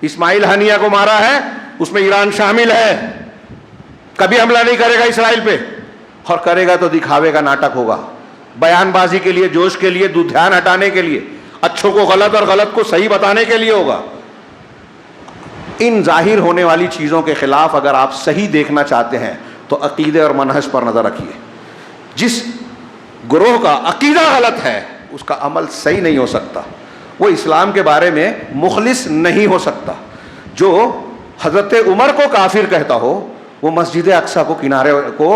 اسماعیل ہنیہ کو مارا ہے، اس میں ایران شامل ہے، کبھی حملہ نہیں کرے گا اسرائیل پہ. اور کرے گا تو دکھاوے کا ناٹک ہوگا، بیان بازی کے لیے، جوش کے لیے، دھیان ہٹانے کے لیے، اچھوں کو غلط اور غلط کو صحیح بتانے کے لیے ہوگا. ان ظاہر ہونے والی چیزوں کے خلاف اگر آپ صحیح دیکھنا چاہتے ہیں تو عقیدے اور منہج پر نظر رکھیے. جس گروہ کا عقیدہ غلط ہے اس کا عمل صحیح نہیں ہو سکتا، وہ اسلام کے بارے میں مخلص نہیں ہو سکتا. جو حضرت عمر کو کافر کہتا ہو وہ مسجد اقصیٰ کو کنارے کو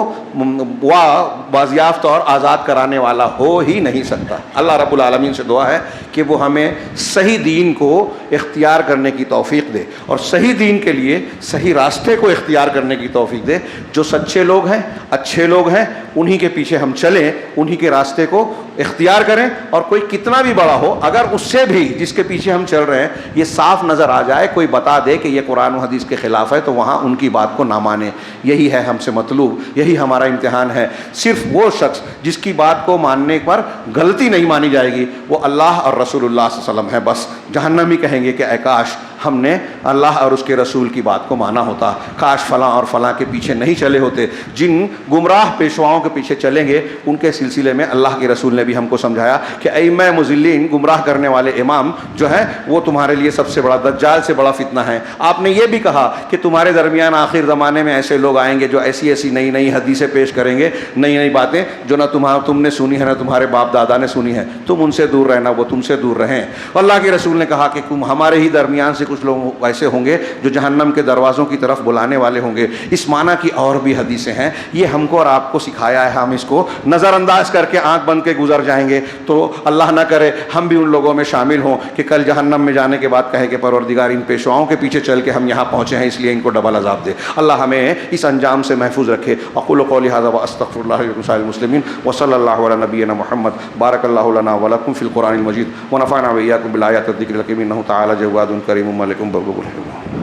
بازیافت اور آزاد کرانے والا ہو ہی نہیں سکتا. اللہ رب العالمین سے دعا ہے کہ وہ ہمیں صحیح دین کو اختیار کرنے کی توفیق دے، اور صحیح دین کے لیے صحیح راستے کو اختیار کرنے کی توفیق دے. جو سچے لوگ ہیں، اچھے لوگ ہیں، انہی کے پیچھے ہم چلیں، انہی کے راستے کو اختیار کریں. اور کوئی کتنا بھی بڑا ہو، اگر اس سے بھی جس کے پیچھے ہم چل رہے ہیں یہ صاف نظر آ جائے، کوئی بتا دے کہ یہ قرآن و حدیث کے خلاف ہے، تو وہاں ان کی بات کو نہ مانیں. یہی ہے ہم سے مطلوب، یہی ہمارا امتحان ہے. صرف وہ شخص جس کی بات کو ماننے پر غلطی نہیں مانی جائے گی وہ اللہ اور رسول اللہ صلی اللہ علیہ وسلم ہے. بس جہنمی کہیں گے کہ اے کاش ہم نے اللہ اور اس کے رسول کی بات کو مانا ہوتا، کاش فلاں اور فلاں کے پیچھے نہیں چلے ہوتے. جن گمراہ پیشواؤں کے پیچھے چلیں گے ان کے سلسلے میں اللہ کے رسول نے بھی ہم کو سمجھایا کہ ائمہ مضلین، گمراہ کرنے والے امام جو ہیں وہ تمہارے لیے سب سے بڑا دجال سے بڑا فتنہ ہے. آپ نے یہ بھی کہا کہ تمہارے درمیان آخر زمانے میں ایسے لوگ آئیں گے جو ایسی ایسی نئی نئی حدیثیں پیش کریں گے، نئی نئی باتیں جو نہ تم نے سنی ہے نہ تمہارے باپ دادا نے سنی ہے. تم ان سے دور رہنا، وہ تم سے دور رہیں. اللہ کے رسول نے کہا کہ تم ہمارے ہی درمیان سے کچھ لوگ ایسے ہوں گے جو جہنم کے دروازوں کی طرف بلانے والے ہوں گے. اس معنی کی اور بھی حدیثیں ہیں. یہ ہم کو اور آپ کو سکھایا ہے، ہم اس کو نظر انداز کر کے آنکھ بند کے گزر جائیں گے تو اللہ نہ کرے ہم بھی ان لوگوں میں شامل ہوں کہ کل جہنم میں جانے کے بعد کہے کہ پروردگار ان پیشواؤں کے پیچھے چل کے ہم یہاں پہنچے ہیں اس لیے ان کو ڈبل عذاب دے. اللہ ہمیں اس انجام سے محفوظ رکھے. اقول قولی ھذا واستغفر اللہ ولکم سائر المسلمین وصلی اللہ علی نبینا محمد. بارک اللہ لنا ولکم فی القرآن المجید ونفعنا وإیاکم بالآیات والذکر الحکیم انہ تعالی جواد کریم ملک بر